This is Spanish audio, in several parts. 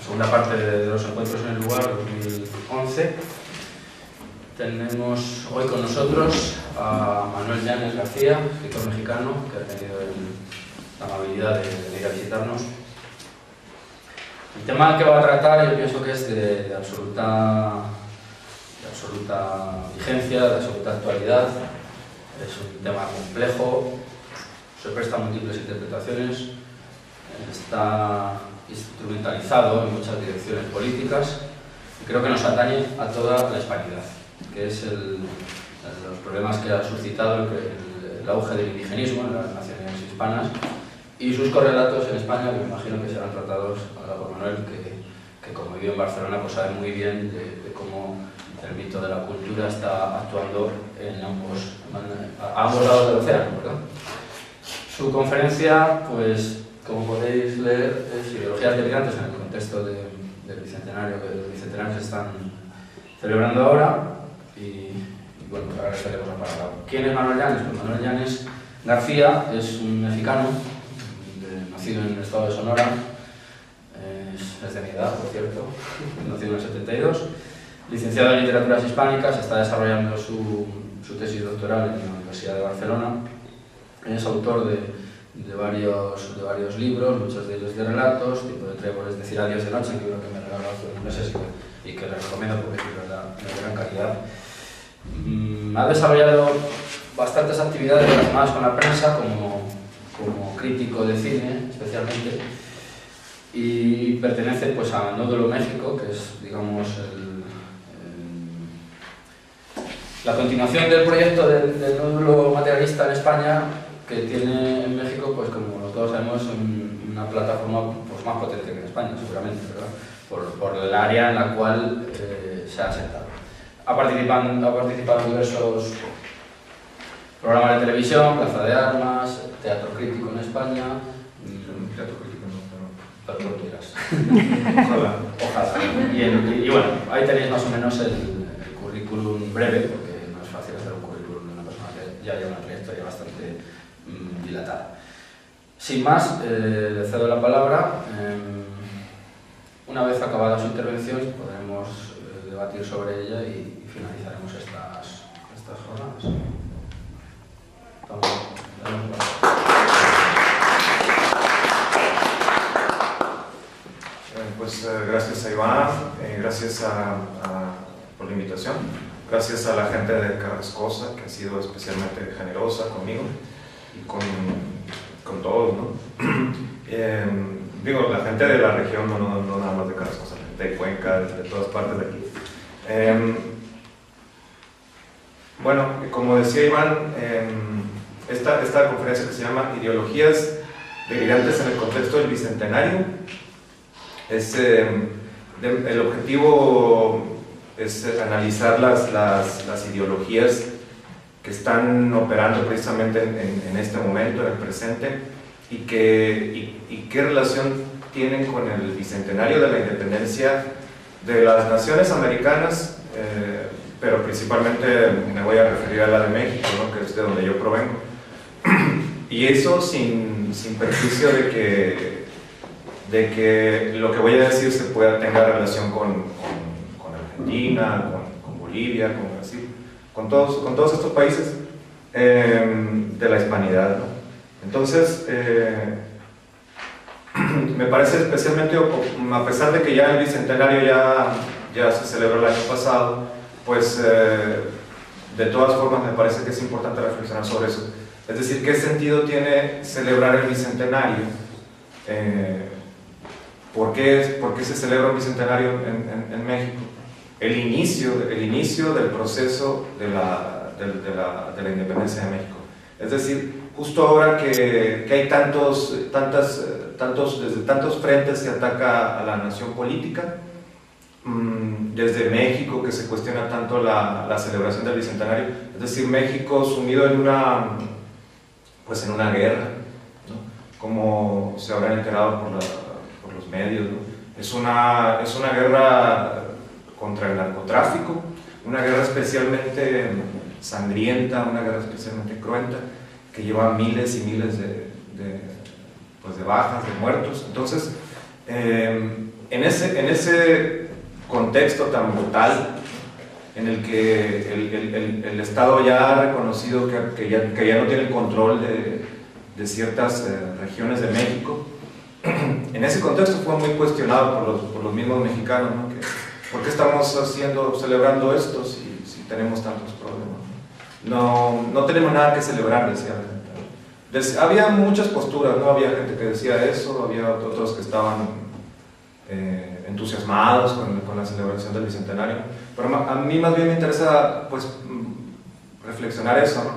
segunda parte de los encuentros en el lugar 2011. Tenemos hoy con nosotros a Manuel Llanes García, escritor mexicano, que ha tenido la amabilidad de venir a visitarnos. El tema que va a tratar yo pienso que es de absoluta vigencia, de absoluta actualidad. Es un tema complejo, se presta a múltiples interpretaciones, está instrumentalizado en muchas direcciones políticas y creo que nos atañe a toda la hispanidad, que es los problemas que ha suscitado el auge del indigenismo en las naciones hispanas y sus correlatos en España, que me imagino que serán tratados ahora por Manuel, que como vive en Barcelona pues sabe muy bien de cómo el mito de la cultura está actuando a ambos lados del océano, ¿verdad? Su conferencia, pues, como podéis leer, es Ideologías delirantes en el contexto del bicentenario que se están celebrando ahora. Y bueno, pues ahora estaremos a palabra. ¿Quién es Manuel Llanes? Pues Manuel Llanes García es un mexicano, nacido en el estado de Sonora, es de mi edad, por cierto, nacido en el 72, licenciado en Literaturas Hispánicas, está desarrollando su tesis doctoral en la Universidad de Barcelona, es autor de varios libros, muchos de ellos de relatos, tipo de Tréboles, decir Adiós de noche, un libro que me regaló hace unos meses y que les recomiendo porque es de gran calidad. Ha desarrollado bastantes actividades relacionadas con la prensa, como crítico de cine, especialmente, y pertenece pues a Nódulo México, que es, digamos, la continuación del proyecto del Nódulo materialista en España, que tiene en México, pues como todos sabemos, una plataforma pues, más potente que en España, seguramente, ¿verdad? Por el área en la cual se ha sentado. Ha participado en diversos programas de televisión, Plaza de Armas, Teatro Crítico en España. Teatro Crítico no, pero lo quieras. Ojalá. Y bueno, ahí tenéis más o menos el currículum breve, porque no es fácil hacer un currículum de una persona que ya lleva una trayectoria bastante dilatada. Sin más, le cedo la palabra. Una vez acabada su intervención, podremos debatir sobre ella y finalizaremos estas jornadas. Pues gracias a Iván, gracias por la invitación, gracias a la gente de Carrascosa, que ha sido especialmente generosa conmigo y con todos, ¿no? Digo, la gente de la región, no nada más de Carrascosa, la gente de Cuenca, de todas partes de aquí. Bueno, como decía Iván, esta conferencia que se llama Ideologías delirantes en el contexto del Bicentenario, el objetivo es analizar las ideologías que están operando precisamente en este momento, en el presente, y qué relación tienen con el Bicentenario de la Independencia de las naciones americanas, pero principalmente me voy a referir a la de México, ¿no? Que es de donde yo provengo. Y eso sin perjuicio de que lo que voy a decir tenga relación con Argentina, con Bolivia, con Brasil, con todos estos países de la hispanidad, ¿no? Entonces, me parece especialmente, a pesar de que ya el Bicentenario ya se celebró el año pasado, pues de todas formas me parece que es importante reflexionar sobre eso. Es decir, ¿qué sentido tiene celebrar el Bicentenario? ¿Por qué se celebra el Bicentenario en México? El inicio del proceso de la independencia de México. Es decir, justo ahora que hay desde tantos frentes se ataca a la nación política, desde México, que se cuestiona tanto la celebración del Bicentenario, es decir, México sumido en una guerra, ¿no? Como se habrán enterado por los medios, ¿no? Es una guerra contra el narcotráfico, una guerra especialmente sangrienta, una guerra especialmente cruenta, que lleva miles y miles de bajas, de muertos. Entonces, En ese contexto tan brutal, en el que el Estado ya ha reconocido que ya no tiene el control de ciertas regiones de México, en ese contexto fue muy cuestionado por los mismos mexicanos, ¿no? ¿Por qué estamos celebrando esto si tenemos tantos problemas? No tenemos nada que celebrar, decía la gente. Había muchas posturas, ¿no? Había gente que decía eso, había otros que estaban entusiasmados con la celebración del Bicentenario, pero a mí más bien me interesa, pues, reflexionar eso, ¿no?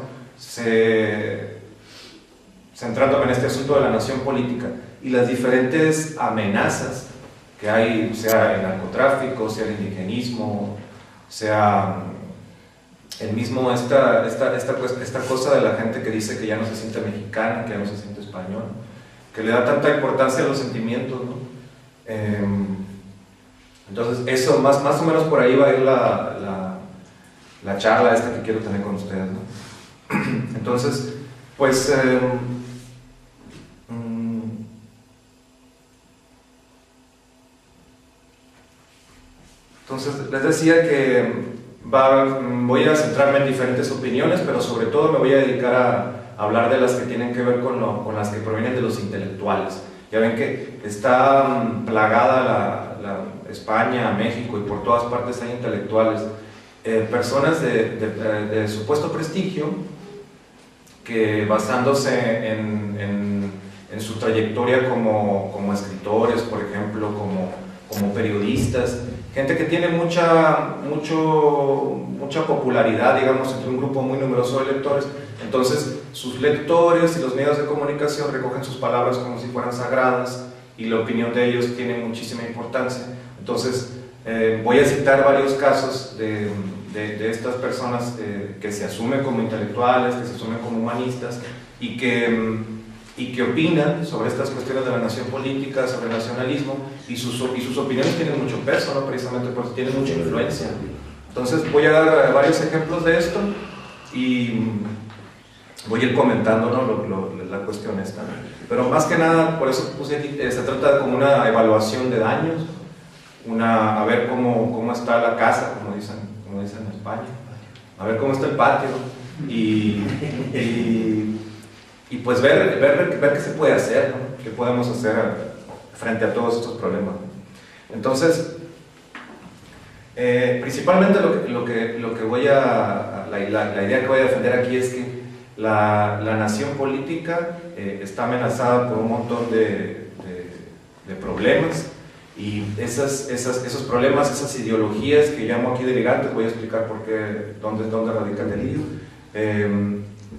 Centrándome en este asunto de la nación política y las diferentes amenazas que hay, sea el narcotráfico, sea el indigenismo, sea el mismo esta cosa de la gente que dice que ya no se siente mexicana, que ya no se siente español, que le da tanta importancia a los sentimientos, ¿no? Entonces eso, más o menos por ahí va a ir la charla esta que quiero tener con ustedes, ¿no? Entonces, pues entonces les decía que voy a centrarme en diferentes opiniones, pero sobre todo me voy a dedicar a hablar de las que tienen que ver con las que provienen de los intelectuales. Ya ven que está plagada la España, México, y por todas partes hay intelectuales, personas de supuesto prestigio, que basándose en su trayectoria como escritores, por ejemplo, como periodistas, gente que tiene mucha popularidad, digamos, entre un grupo muy numeroso de lectores. Entonces sus lectores y los medios de comunicación recogen sus palabras como si fueran sagradas y la opinión de ellos tiene muchísima importancia. Entonces voy a citar varios casos de estas personas que se asumen como intelectuales, que se asumen como humanistas y que opinan sobre estas cuestiones de la nación política, sobre el nacionalismo, y sus opiniones tienen mucho peso, ¿no? Precisamente porque tienen mucha influencia. Entonces voy a dar varios ejemplos de esto y voy a ir comentando, ¿no? la cuestión esta, ¿no? Pero más que nada, por eso puse aquí, se trata como una evaluación de daños, a ver cómo está la casa, como dicen en España, a ver cómo está el patio, y pues ver qué se puede hacer, ¿no? ¿Qué podemos hacer frente a todos estos problemas? Entonces, principalmente lo que voy la idea que voy a defender aquí es que la nación política está amenazada por un montón de problemas, y esos problemas, esas ideologías que llamo aquí delirantes, voy a explicar por qué, dónde radica el delirio.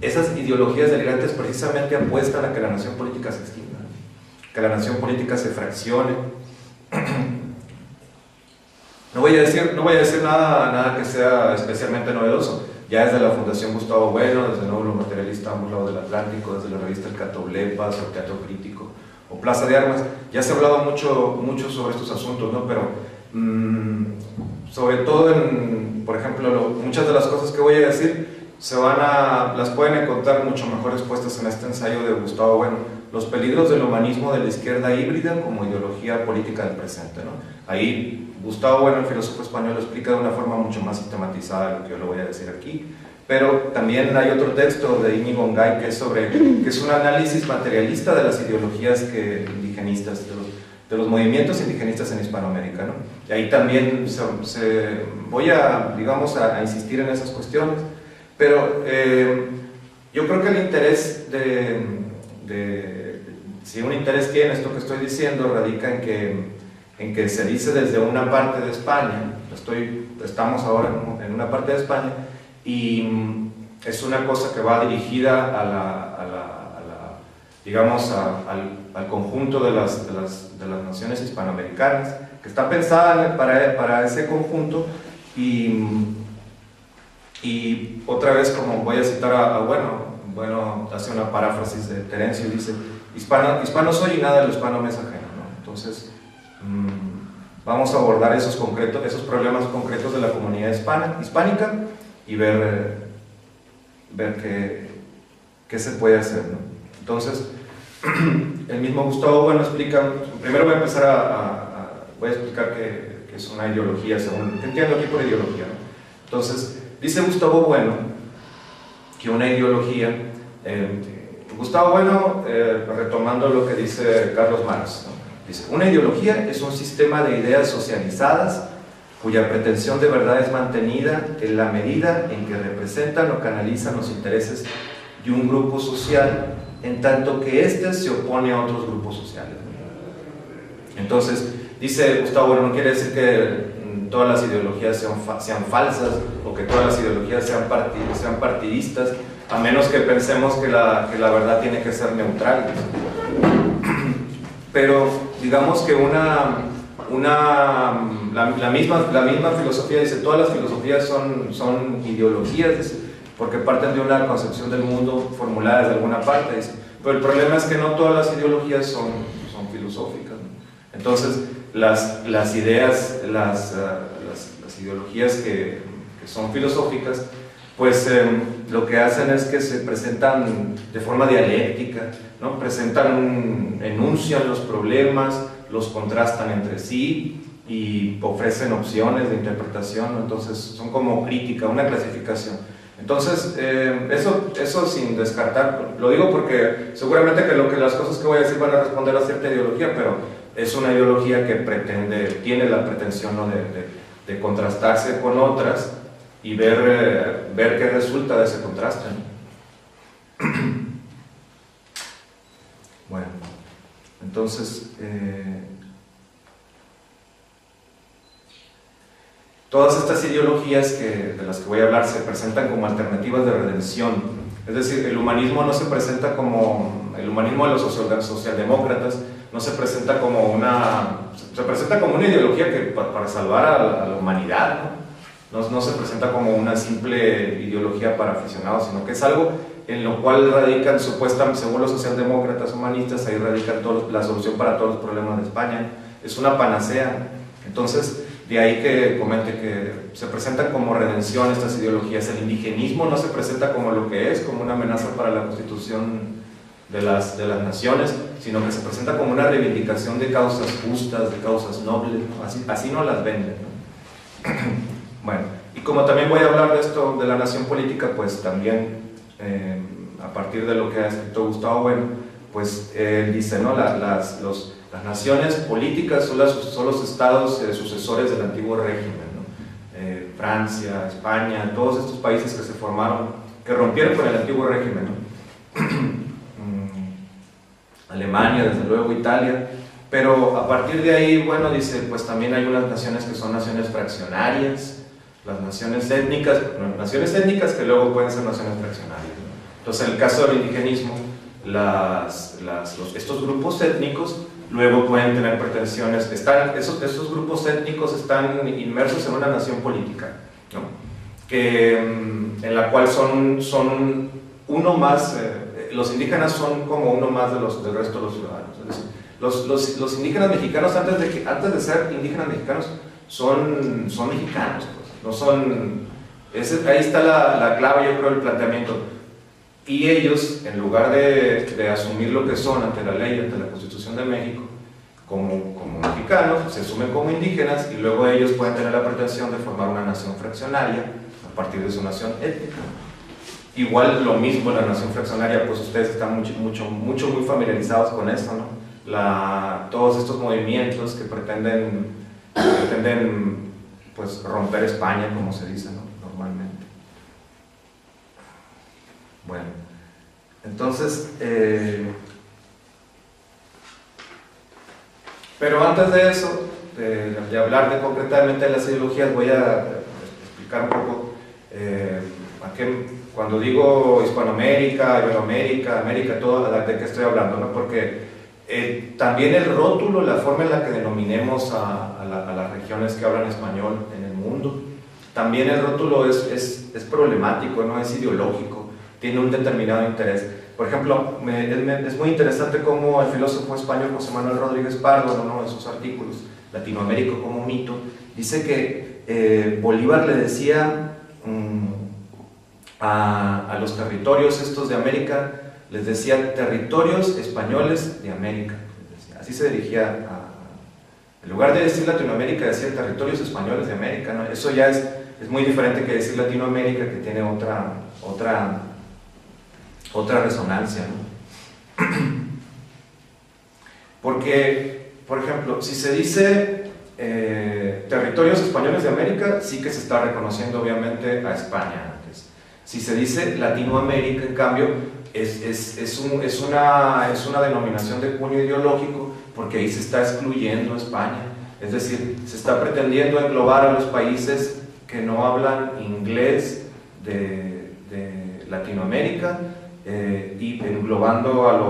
Esas ideologías delirantes precisamente apuestan a que la nación política se extinga, que la nación política se fraccione. No voy a decir nada que sea especialmente novedoso. Ya desde la Fundación Gustavo Bueno, desde el Nódulo Materialista a un lado del Atlántico, desde la revista El Catoblepas, o Teatro Crítico, o Plaza de Armas, ya se ha hablado mucho sobre estos asuntos, ¿no? Pero sobre todo por ejemplo, muchas de las cosas que voy a decir las pueden encontrar mucho mejor expuestas en este ensayo de Gustavo Bueno, Los peligros del humanismo de la izquierda híbrida como ideología política del presente, ¿no? Ahí Gustavo Bueno, el filósofo español, lo explica de una forma mucho más sistematizada de lo que yo lo voy a decir aquí. Pero también hay otro texto de Íñigo Ongay que es un análisis materialista de las ideologías indigenistas, de los movimientos indigenistas en Hispanoamérica, ¿no? Y ahí también voy a insistir en esas cuestiones, pero yo creo que el interés si un interés tiene esto que estoy diciendo, radica en que se dice desde una parte de España, estamos ahora en una parte de España, y es una cosa que va dirigida al conjunto de las naciones hispanoamericanas, que está pensada para ese conjunto, y otra vez, como voy a citar a Bueno hace una paráfrasis de Terencio y dice: hispano soy y nada de lo hispano me es ajeno, ¿no? Entonces vamos a abordar esos problemas concretos de la comunidad hispánica y ver qué se puede hacer, ¿no? Entonces, el mismo Gustavo Bueno explica, primero voy a empezar voy a explicar qué es una ideología, según ¿qué entiendo aquí por ideología, ¿no? Entonces, dice Gustavo Bueno que una ideología, Gustavo Bueno, retomando lo que dice Carlos Marx, ¿no? Dice, una ideología es un sistema de ideas socializadas cuya pretensión de verdad es mantenida en la medida en que representan o canalizan los intereses de un grupo social, en tanto que éste se opone a otros grupos sociales. Entonces, dice Gustavo Bueno, no quiere decir que todas las ideologías sean falsas o que todas las ideologías sean partidistas, a menos que pensemos que la verdad tiene que ser neutral. Pero digamos que la misma filosofía dice, todas las filosofías son ideologías, porque parten de una concepción del mundo formulada de alguna parte, dice. Pero el problema es que no todas las ideologías son filosóficas, ¿no? Entonces las ideas, las ideologías que son filosóficas, pues lo que hacen es que se presentan de forma dialéctica, ¿no? Enuncian los problemas, los contrastan entre sí y ofrecen opciones de interpretación, ¿no? Entonces son como crítica, una clasificación. Entonces, eso sin descartar, lo digo porque seguramente que las cosas que voy a decir van a responder a cierta ideología, pero es una ideología que tiene la pretensión, ¿no? de contrastarse con otras y ver qué resulta de ese contraste, ¿no? Bueno, entonces todas estas ideologías de las que voy a hablar se presentan como alternativas de redención. Es decir, el humanismo no se presenta como el humanismo de los socialdemócratas, no se presenta como se presenta como una ideología que para salvar a la humanidad, ¿no? No se presenta como una simple ideología para aficionados, sino que es algo en lo cual radican, supuestamente, según los socialdemócratas humanistas, ahí radican la solución para todos los problemas de España. Es una panacea. Entonces, de ahí que comente que se presentan como redención estas ideologías. El indigenismo no se presenta como lo que es, como una amenaza para la constitución de las naciones, sino que se presenta como una reivindicación de causas justas, de causas nobles, ¿no? Así no las venden, ¿no? Bueno, y como también voy a hablar de esto de la nación política, pues también a partir de lo que ha escrito Gustavo Bueno, pues él dice, ¿no? Las naciones políticas son los estados sucesores del antiguo régimen, ¿no? Francia, España, todos estos países que se formaron, que rompieron con el antiguo régimen, ¿no? Alemania, desde luego, Italia, pero a partir de ahí, bueno, dice, pues también hay unas naciones que son naciones fraccionarias, las naciones étnicas que luego pueden ser naciones fraccionarias, ¿no? Entonces, en el caso del indigenismo, estos grupos étnicos luego pueden tener pretensiones, estos grupos étnicos están inmersos en una nación política, ¿no? En la cual son uno más, los indígenas son como uno más del resto de los ciudadanos. Es decir, los indígenas mexicanos, antes de ser indígenas mexicanos, son mexicanos, pues. No son, ahí está la clave, yo creo, del planteamiento. Y ellos, en lugar de asumir lo que son ante la ley, ante la Constitución de México, como mexicanos, se asumen como indígenas y luego ellos pueden tener la pretensión de formar una nación fraccionaria a partir de su nación étnica. Igual lo mismo la nación fraccionaria, pues ustedes están muy familiarizados con esto, ¿no? Todos estos movimientos que pretenden pues romper España, como se dice, ¿no? Normalmente. Bueno, entonces, pero antes de eso, de hablar concretamente de las ideologías, voy a explicar un poco cuando digo Hispanoamérica, Iberoamérica, América, de qué estoy hablando, ¿no? Porque también el rótulo, la forma en la que denominemos a las regiones que hablan español en el mundo, también el rótulo es problemático, ¿no? Es ideológico, tiene un determinado interés. Por ejemplo, es muy interesante cómo el filósofo español José Manuel Rodríguez Pardo, en uno de sus artículos, Latinoamérica como mito, dice que Bolívar le decía a los territorios estos de América, les decía territorios españoles de América. Así se dirigía en lugar de decir Latinoamérica, decía territorios españoles de América, ¿no? Eso ya es muy diferente que decir Latinoamérica, que tiene otra resonancia, ¿no? Porque, por ejemplo, si se dice territorios españoles de América, sí que se está reconociendo obviamente a España antes. Si se dice Latinoamérica, en cambio, es una denominación de puño ideológico, porque ahí se está excluyendo a España. Es decir, se está pretendiendo englobar a los países que no hablan inglés de Latinoamérica, y englobando a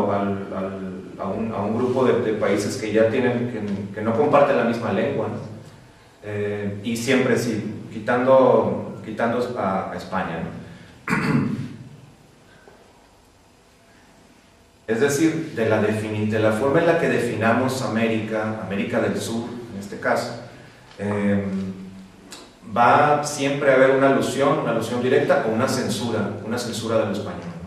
un grupo de países que ya que no comparten la misma lengua, ¿no? Y siempre sí, quitando a España, ¿no? Es decir, de la forma en la que definamos América del Sur, en este caso, va siempre a haber una alusión directa o una censura de lo español, ¿no?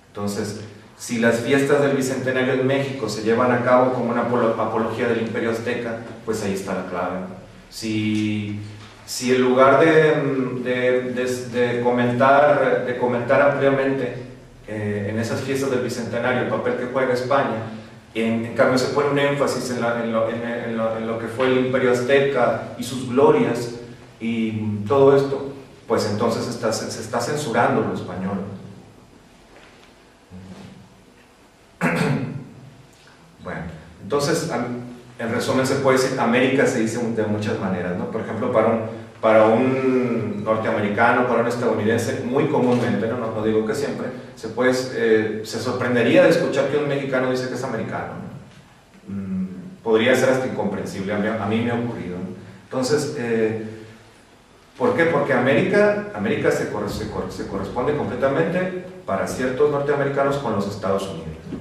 Entonces, si las fiestas del Bicentenario en México se llevan a cabo como una apología del Imperio Azteca, pues ahí está la clave. Si en lugar de comentar ampliamente en esas fiestas del Bicentenario el papel que juega España, en cambio se pone un énfasis en lo que fue el Imperio Azteca y sus glorias y todo esto, pues entonces se está censurando lo español. Bueno, entonces, en resumen, se puede decir América se dice de muchas maneras, ¿no? Por ejemplo, para un norteamericano, para un estadounidense, muy comúnmente, no digo que siempre, se sorprendería de escuchar que un mexicano dice que es americano, ¿no? Podría ser hasta incomprensible, a mí me ha ocurrido, ¿no? Entonces, ¿por qué? Porque América se corresponde completamente para ciertos norteamericanos con los Estados Unidos, ¿no?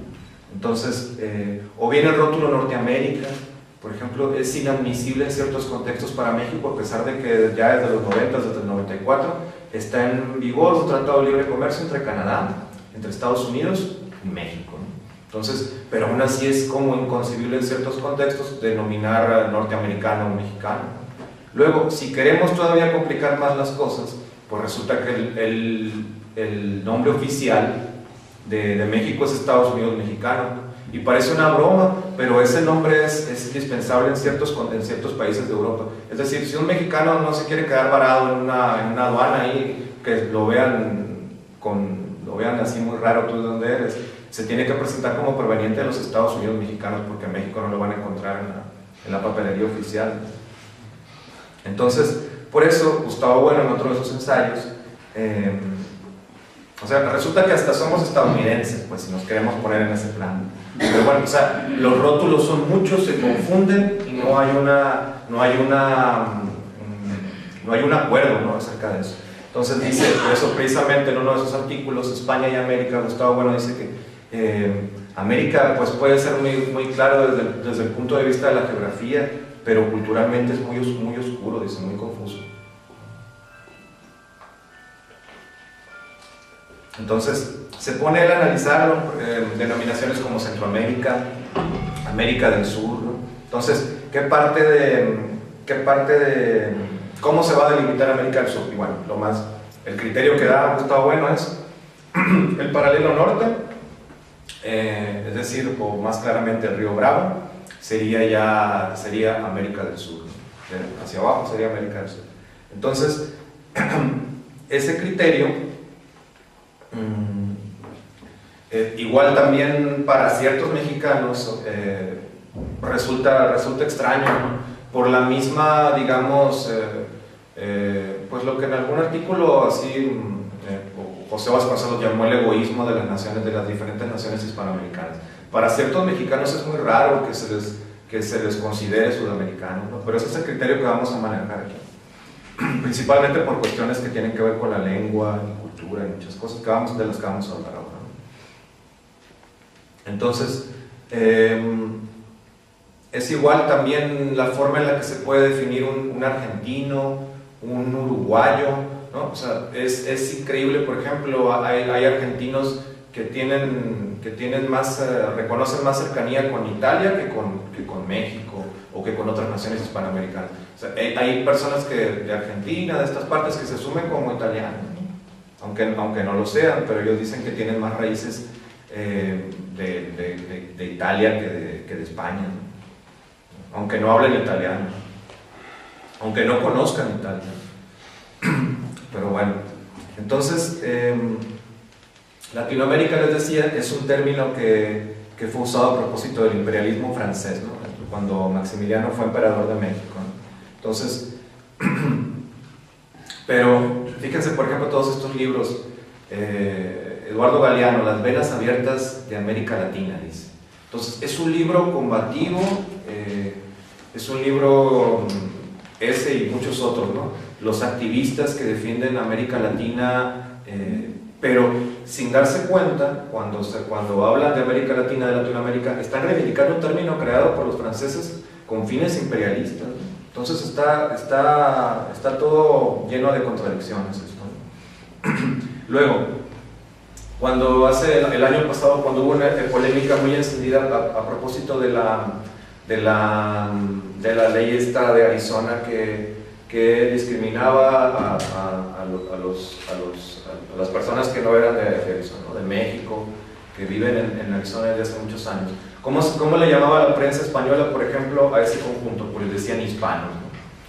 Entonces, o bien el rótulo Norteamérica, por ejemplo, es inadmisible en ciertos contextos para México, a pesar de que ya desde los 90, desde el 94, está en vigor un tratado de libre comercio entre Canadá, entre Estados Unidos y México, ¿no? Entonces, pero aún así es como inconcebible en ciertos contextos denominar norteamericano o mexicano. Luego, si queremos todavía complicar más las cosas, pues resulta que el nombre oficial de México es Estados Unidos mexicano. Y parece una broma, pero ese nombre es indispensable en ciertos países de Europa. Es decir, si un mexicano no se quiere quedar varado en una aduana ahí, que lo vean así muy raro, tú de dónde eres, se tiene que presentar como proveniente de los Estados Unidos mexicanos, porque en México no lo van a encontrar en la papelería oficial. Entonces, por eso, Gustavo Bueno, en otro de sus ensayos, o sea, resulta que hasta somos estadounidenses, pues si nos queremos poner en ese plan. Pero bueno, o sea, los rótulos son muchos, se confunden y no hay un acuerdo, ¿no?, acerca de eso. Entonces dice, por eso precisamente en uno de esos artículos, España y América, Gustavo Bueno dice que América pues puede ser muy claro desde el punto de vista de la geografía, pero culturalmente es muy oscuro, dice, muy confuso. Entonces, se pone él a analizar denominaciones como Centroamérica, América del Sur, ¿no? Entonces, ¿qué parte de cómo se va a delimitar América del Sur? Y bueno, el criterio que da Gustavo Bueno es el paralelo norte, es decir, o más claramente el río Bravo, sería América del Sur, ¿no? Hacia abajo sería América del Sur. Entonces, ese criterio igual también para ciertos mexicanos resulta extraño, ¿no? Por la misma, digamos, pues lo que en algún artículo así José Vasconcelos llamó el egoísmo de las diferentes naciones hispanoamericanas. Para ciertos mexicanos es muy raro que se les considere sudamericanos, ¿no? Pero ese es el criterio que vamos a manejar aquí, principalmente por cuestiones que tienen que ver con la lengua y cultura y muchas cosas de las que vamos a hablar ahora, ¿no? Entonces, es igual también la forma en la que se puede definir un argentino, un uruguayo, ¿no? O sea, es increíble, por ejemplo, hay argentinos tienen más, reconocen más cercanía con Italia que con México o que con otras naciones hispanoamericanas. O sea, hay personas de Argentina, de estas partes, que se asumen como italianos, ¿no? aunque no lo sean, pero ellos dicen que tienen más raíces de Italia que de España, ¿no? Aunque no hablen italiano, aunque no conozcan Italia. Pero bueno, entonces Latinoamérica, les decía, es un término que fue usado a propósito del imperialismo francés, ¿no? Cuando Maximiliano fue emperador de México, ¿no? Entonces, pero fíjense, por ejemplo, todos estos libros, Eduardo Galeano, Las venas abiertas de América Latina, dice. Entonces, es un libro combativo, es un libro, ese y muchos otros, ¿no? Los activistas que defienden América Latina, pero sin darse cuenta, cuando hablan de América Latina, de Latinoamérica, están reivindicando un término creado por los franceses con fines imperialistas, ¿no? Entonces está todo lleno de contradicciones esto, ¿no? Luego, cuando el año pasado, cuando hubo una polémica muy encendida a propósito de la ley esta de Arizona que discriminaba a las personas que no eran de Arizona, ¿no? De México, que viven en Arizona desde hace muchos años. ¿Cómo le llamaba la prensa española, por ejemplo, a ese conjunto? Pues les decían hispanos, ¿no?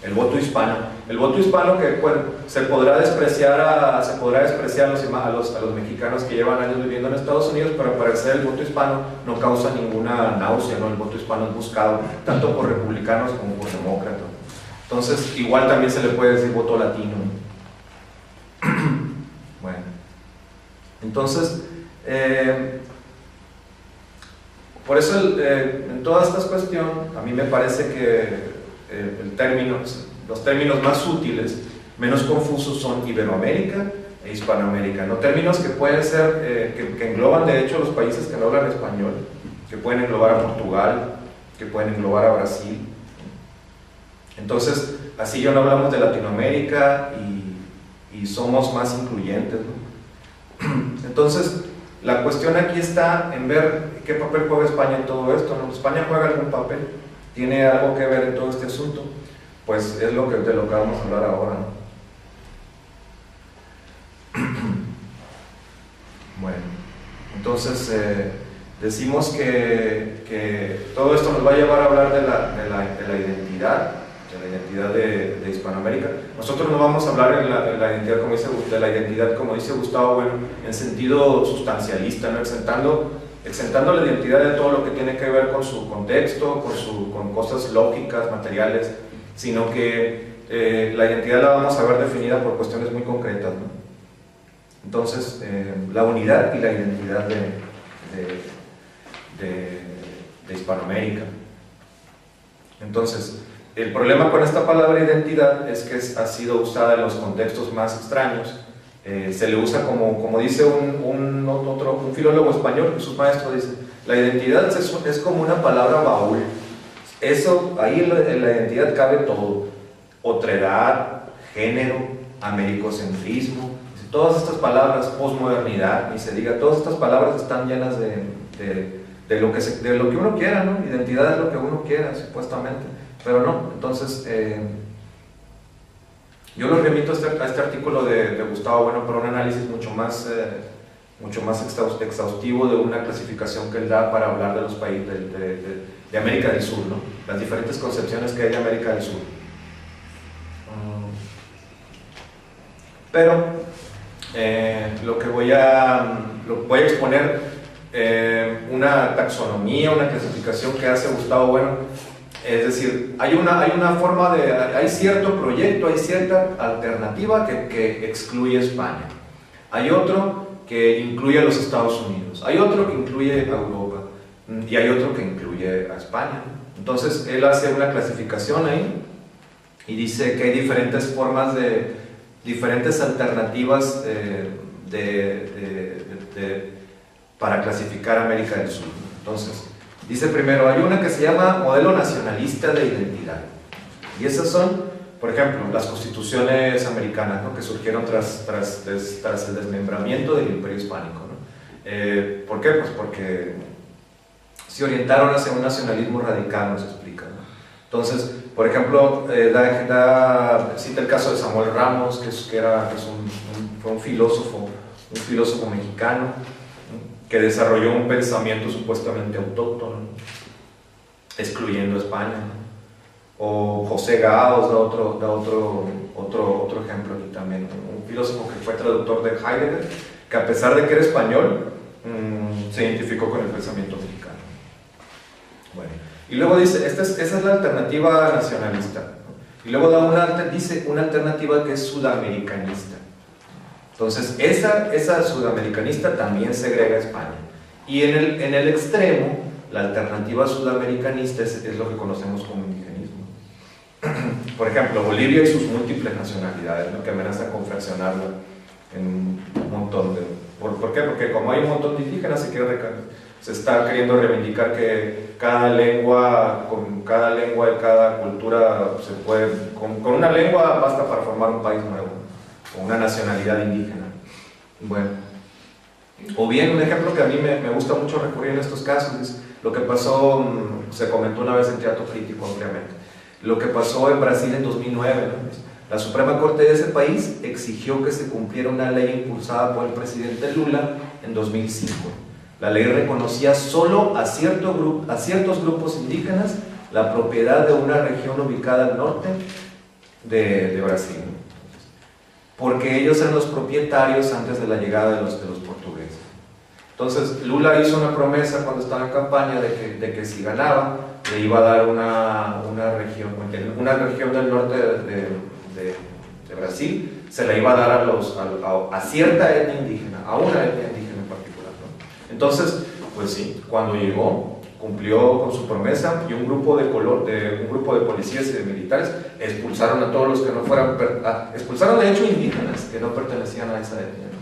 El voto hispano. El voto hispano que, bueno, se podrá despreciar a los mexicanos que llevan años viviendo en Estados Unidos, pero al parecer el voto hispano no causa ninguna náusea, ¿no? El voto hispano es buscado tanto por republicanos como por demócratas. Entonces, igual también se le puede decir voto latino. Bueno, entonces, por eso en toda esta cuestión, a mí me parece que los términos más útiles, menos confusos, son Iberoamérica e Hispanoamérica, ¿no? Términos que pueden ser, que engloban de hecho los países que no hablan español, que pueden englobar a Portugal, que pueden englobar a Brasil. Entonces, así ya no hablamos de Latinoamérica y somos más incluyentes, ¿no? Entonces, la cuestión aquí está en ver qué papel juega España en todo esto, ¿no? ¿España juega algún papel? ¿Tiene algo que ver en todo este asunto? Pues es de lo que vamos a hablar ahora, ¿no? Bueno, entonces decimos que todo esto nos va a llevar a hablar de la identidad, de Hispanoamérica. Nosotros no vamos a hablar de la identidad, como dice Gustavo Bueno, en sentido sustancialista, ¿no? exentando la identidad de todo lo que tiene que ver con su contexto, con cosas lógicas, materiales, sino que la identidad la vamos a ver definida por cuestiones muy concretas, ¿no? Entonces, la unidad y la identidad de Hispanoamérica. Entonces, el problema con esta palabra identidad es que ha sido usada en los contextos más extraños. Se le usa como dice un filólogo español, Jesús Maestro, dice, la identidad es como una palabra baúl. Eso, ahí en la identidad cabe todo: otredad, género, americocentrismo, todas estas palabras, posmodernidad, ni se diga, todas estas palabras están llenas de lo que uno quiera, ¿no? Identidad es lo que uno quiera, supuestamente, pero no. Entonces, yo los remito a este artículo de Gustavo Bueno para un análisis mucho más exhaustivo de una clasificación que él da para hablar de los países de América del Sur, ¿no? Las diferentes concepciones que hay de América del Sur. Pero lo que voy a exponer, una taxonomía, una clasificación que hace Gustavo Bueno. Es decir, hay cierto proyecto, hay cierta alternativa que excluye a España. Hay otro que incluye a los Estados Unidos. Hay otro que incluye a Europa. Y hay otro que incluye a España. Entonces, él hace una clasificación ahí y dice que hay diferentes alternativas para clasificar América del Sur. Entonces, dice primero, hay una que se llama modelo nacionalista de identidad. Y esas son, por ejemplo, las constituciones americanas, ¿no? Que surgieron tras el desmembramiento del Imperio Hispánico, ¿no? ¿Por qué? Pues porque se orientaron hacia un nacionalismo radical, nos explica, ¿no? Entonces, por ejemplo, cita el caso de Samuel Ramos, fue un filósofo mexicano, ¿no?, que desarrolló un pensamiento supuestamente autóctono, ¿no?, excluyendo España, ¿no? O José Gaos da otro ejemplo aquí también, ¿no?, un filósofo que fue traductor de Heidegger, que a pesar de que era español, se identificó con el pensamiento mexicano. Bueno, y luego dice, esa es la alternativa nacionalista, ¿no? Y luego dice una alternativa que es sudamericanista. Entonces, esa sudamericanista también segrega a España. Y en el extremo, la alternativa sudamericanista es lo que conocemos como indigenismo. Por ejemplo, Bolivia y sus múltiples nacionalidades, ¿no?, que amenaza con fraccionarla en un montón de... ¿Por qué? Porque como hay un montón de indígenas, se está queriendo reivindicar que cada lengua y cada cultura se puede... Con una lengua basta para formar un país nuevo, con una nacionalidad indígena. Bueno, o bien un ejemplo que a mí me gusta mucho recurrir en estos casos es lo que pasó, se comentó una vez en Teatro Crítico ampliamente, lo que pasó en Brasil en 2009, ¿no? La Suprema Corte de ese país exigió que se cumpliera una ley impulsada por el presidente Lula en 2005. La ley reconocía solo a ciertos grupos indígenas la propiedad de una región ubicada al norte de Brasil, porque ellos eran los propietarios antes de la llegada de los portugueses. Entonces Lula hizo una promesa cuando estaba en campaña de que si ganaba le iba a dar una región del norte de Brasil, se la iba a dar a cierta etnia indígena, a una etnia indígena en particular, ¿no? Entonces, pues sí, cuando llegó, cumplió con su promesa, y un grupo de policías y de militares expulsaron a todos los que no fueran, expulsaron de hecho indígenas que no pertenecían a esa etnia, ¿no?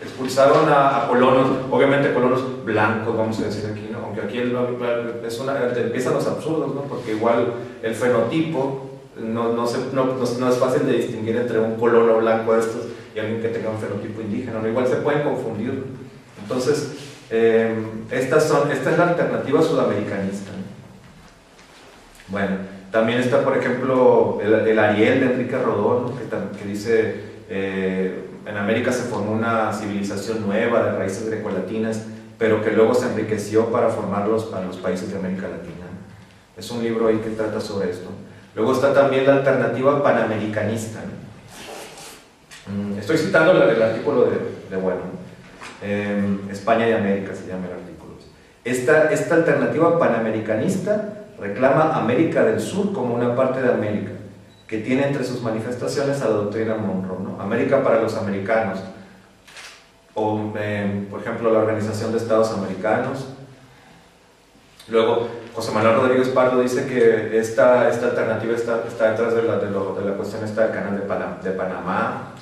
Expulsaron a colonos, obviamente colonos blancos, vamos a decir aquí, ¿no? Aunque aquí empiezan los absurdos, ¿no? Porque igual el fenotipo no es fácil de distinguir entre un colono blanco de estos y alguien que tenga un fenotipo indígena, ¿no? Igual se pueden confundir. Entonces, esta es la alternativa sudamericanista, ¿no? Bueno, también está, por ejemplo, el Ariel de Enrique Rodó, ¿no?, que dice, en América se formó una civilización nueva de raíces grecolatinas, pero que luego se enriqueció para formarlos a los países de América Latina. Es un libro ahí que trata sobre esto. Luego está también la alternativa panamericanista, ¿no? Estoy citando el artículo de Bueno, España y América se llama el artículo. Esta alternativa panamericanista reclama América del Sur como una parte de América, que tiene entre sus manifestaciones a la doctrina Monroe, ¿no? América para los americanos, o por ejemplo la Organización de Estados Americanos. Luego José Manuel Rodríguez Pardo dice que esta alternativa está detrás de la cuestión del canal de Panamá.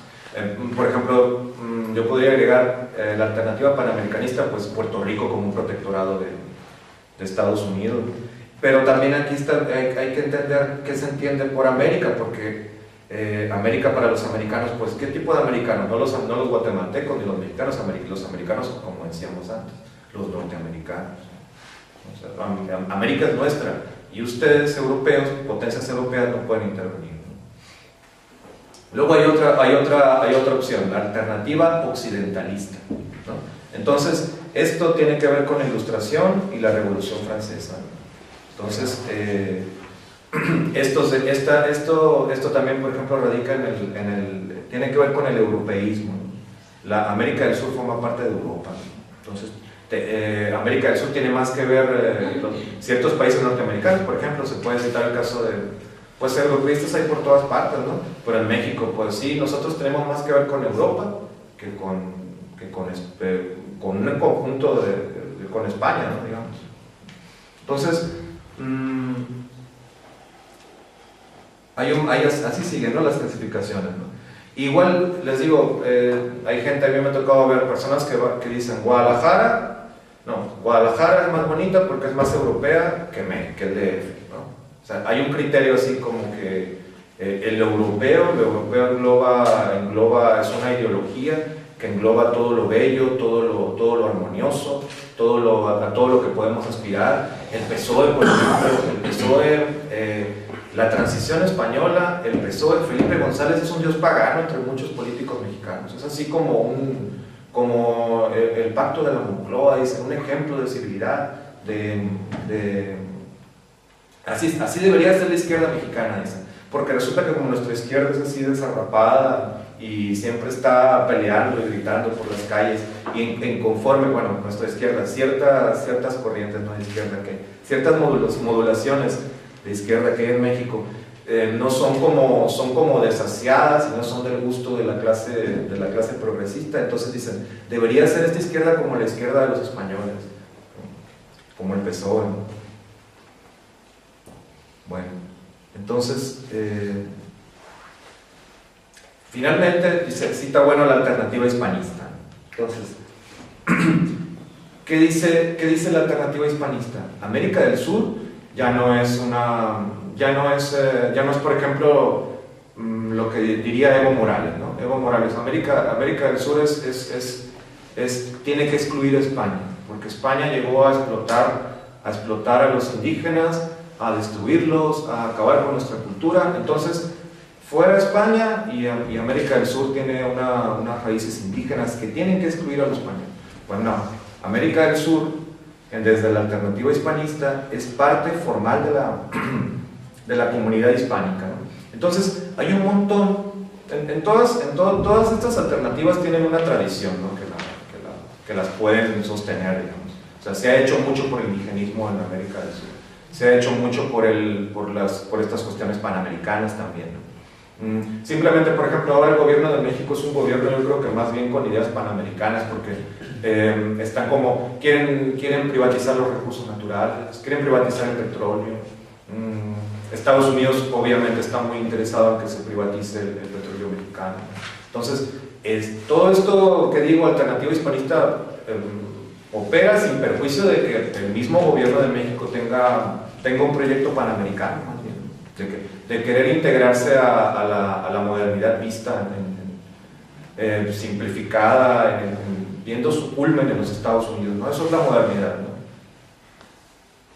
Por ejemplo, yo podría agregar la alternativa panamericanista, pues Puerto Rico como un protectorado de Estados Unidos. Pero también aquí hay que entender qué se entiende por América, porque América para los americanos, pues ¿qué tipo de americanos? No los guatemaltecos ni los americanos, como decíamos antes, los norteamericanos. O sea, América es nuestra y ustedes europeos, potencias europeas, no pueden intervenir, ¿no? Luego hay otra opción, la alternativa occidentalista, ¿no? Entonces esto tiene que ver con la Ilustración y la Revolución Francesa, ¿no? Entonces esto también, por ejemplo, radica tiene que ver con el europeísmo, ¿no? La América del Sur forma parte de Europa, ¿no? Entonces América del Sur tiene más que ver ciertos países norteamericanos, por ejemplo, se puede citar el caso de, pues europeístas hay por todas partes, ¿no? Pero en México, pues sí, nosotros tenemos más que ver con Europa que con un conjunto con España, ¿no? Digamos. Entonces, así siguen, ¿no?, las clasificaciones, ¿no? Igual les digo, hay gente, a mí me ha tocado ver personas que dicen Guadalajara es más bonita porque es más europea que el DF, ¿no? O sea, hay un criterio así como que el europeo engloba, es una ideología que engloba todo lo bello, todo lo armonioso, a todo lo que podemos aspirar. El PSOE, por ejemplo, el PSOE, la transición española, el PSOE, Felipe González es un dios pagano entre muchos políticos mexicanos. Es así como el pacto de la Moncloa, dice, un ejemplo de civilidad, así debería ser la izquierda mexicana, dice. Porque resulta que como nuestra izquierda es así desarrapada y siempre está peleando y gritando por las calles y inconforme, bueno, nuestra izquierda, ciertas corrientes, no de izquierda, ciertas modulaciones de izquierda que hay en México no son como desasiadas y no son del gusto de la clase progresista. Entonces dicen, debería ser esta izquierda como la izquierda de los españoles, como el PSOE. Bueno, entonces finalmente cita bueno la alternativa hispanista. Entonces, ¿qué dice la alternativa hispanista? América del Sur ya no es por ejemplo lo que diría Evo Morales, ¿no? Evo Morales, América del Sur tiene que excluir a España, porque España llegó a explotar a los indígenas, a destruirlos, a acabar con nuestra cultura. Entonces, fuera España y América del Sur tiene unas raíces indígenas que tienen que excluir a los españoles. Bueno, no, América del Sur, desde la alternativa hispanista, es parte formal de la comunidad hispánica, ¿no? Entonces, hay un montón, todas estas alternativas tienen una tradición, ¿no? que las pueden sostener, digamos. O sea, se ha hecho mucho por el indigenismo en América del Sur, se ha hecho mucho por estas cuestiones panamericanas también, ¿no? Simplemente, por ejemplo, ahora el gobierno de México es un gobierno, yo creo que más bien con ideas panamericanas, porque están como, quieren privatizar los recursos naturales, quieren privatizar el petróleo. Estados Unidos obviamente está muy interesado en que se privatice el petróleo mexicano. Entonces, todo esto que digo, alternativa hispanista, opera sin perjuicio de que el mismo gobierno de México tenga un proyecto panamericano, más bien, de querer integrarse a la modernidad vista, simplificada, viendo su culmen en los Estados Unidos, ¿no? Eso es la modernidad, ¿no?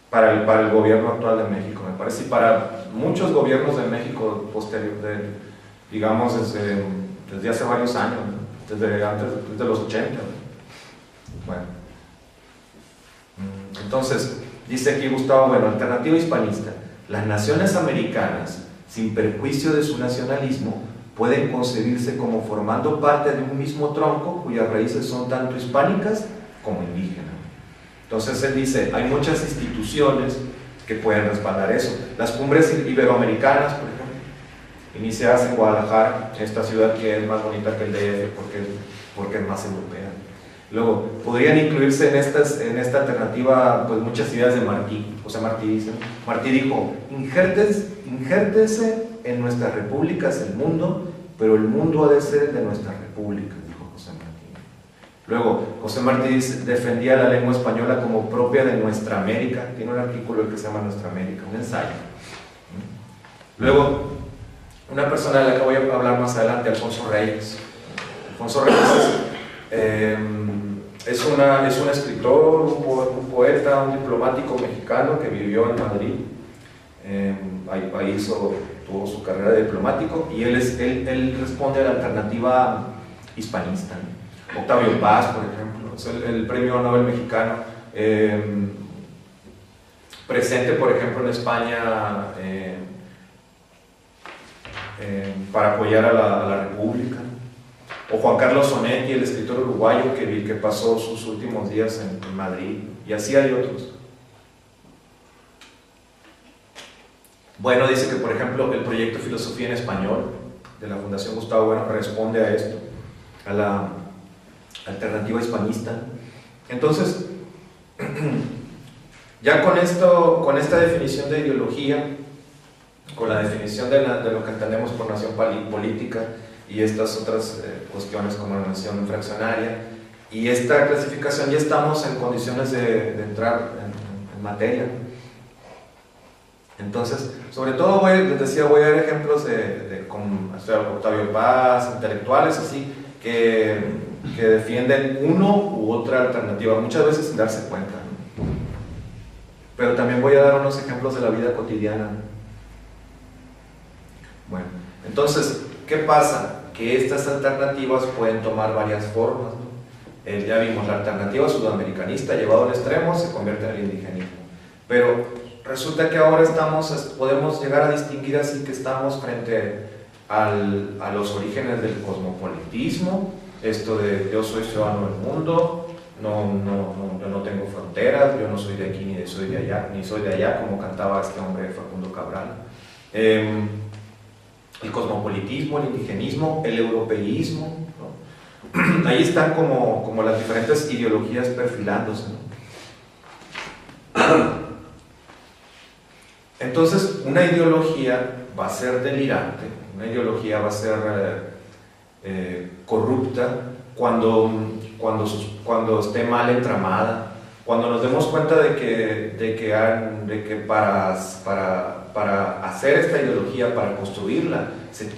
Para el gobierno actual de México, me parece, y para muchos gobiernos de México posterior, digamos desde hace varios años, ¿no? desde los 80. ¿No? Bueno, entonces dice aquí Gustavo Bueno, alternativa hispanista: las naciones americanas, sin perjuicio de su nacionalismo, pueden concebirse como formando parte de un mismo tronco cuyas raíces son tanto hispánicas como indígenas. Entonces él dice, hay muchas instituciones que pueden respaldar eso. Las cumbres iberoamericanas, por ejemplo, iniciadas en Guadalajara, esta ciudad que es más bonita que el DF porque es más europea. Luego, podrían incluirse en esta alternativa pues muchas ideas de Martí. José Martí dice, Martí dijo, injértese en nuestras repúblicas el mundo, pero el mundo ha de ser el de nuestras repúblicas, dijo José Martí. Luego, José Martí defendía la lengua española como propia de nuestra América. Tiene un artículo que se llama Nuestra América, un ensayo. Luego, una persona de la que voy a hablar más adelante, Alfonso Reyes. Alfonso Reyes es un escritor, un poeta, un diplomático mexicano que vivió en Madrid. Ahí tuvo su carrera de diplomático, y él responde a la alternativa hispanista, ¿no? Octavio Paz, por ejemplo, es el premio Nobel mexicano, presente, por ejemplo, en España para apoyar a la República. O Juan Carlos Onetti, el escritor uruguayo que pasó sus últimos días en Madrid, y así hay otros. Bueno, dice que, por ejemplo, el proyecto Filosofía en Español de la Fundación Gustavo Bueno responde a esto, a la alternativa hispanista. Entonces, ya con esta definición de ideología, con la definición de lo que entendemos por nación política y estas otras cuestiones como la nación fraccionaria y esta clasificación, ya estamos en condiciones de entrar en materia. Entonces, sobre todo les decía, voy a dar ejemplos con Octavio Paz, intelectuales así, que que defienden uno u otra alternativa, muchas veces sin darse cuenta, ¿no? Pero también voy a dar unos ejemplos de la vida cotidiana. Bueno, entonces, ¿qué pasa? Que estas alternativas pueden tomar varias formas, ¿no? Ya vimos, la alternativa sudamericanista llevado al extremo se convierte en el indigenismo, pero resulta que ahora podemos llegar a distinguir así que estamos frente a los orígenes del cosmopolitismo, esto de yo soy ciudadano del mundo, yo no tengo fronteras, yo no soy de aquí ni soy de allá, como cantaba este hombre Facundo Cabral. El cosmopolitismo, el indigenismo, el europeísmo, ¿no? Ahí están como las diferentes ideologías perfilándose, ¿no? Entonces, una ideología va a ser delirante, una ideología va a ser corrupta cuando esté mal entramada, cuando nos demos cuenta de que para hacer esta ideología, para construirla,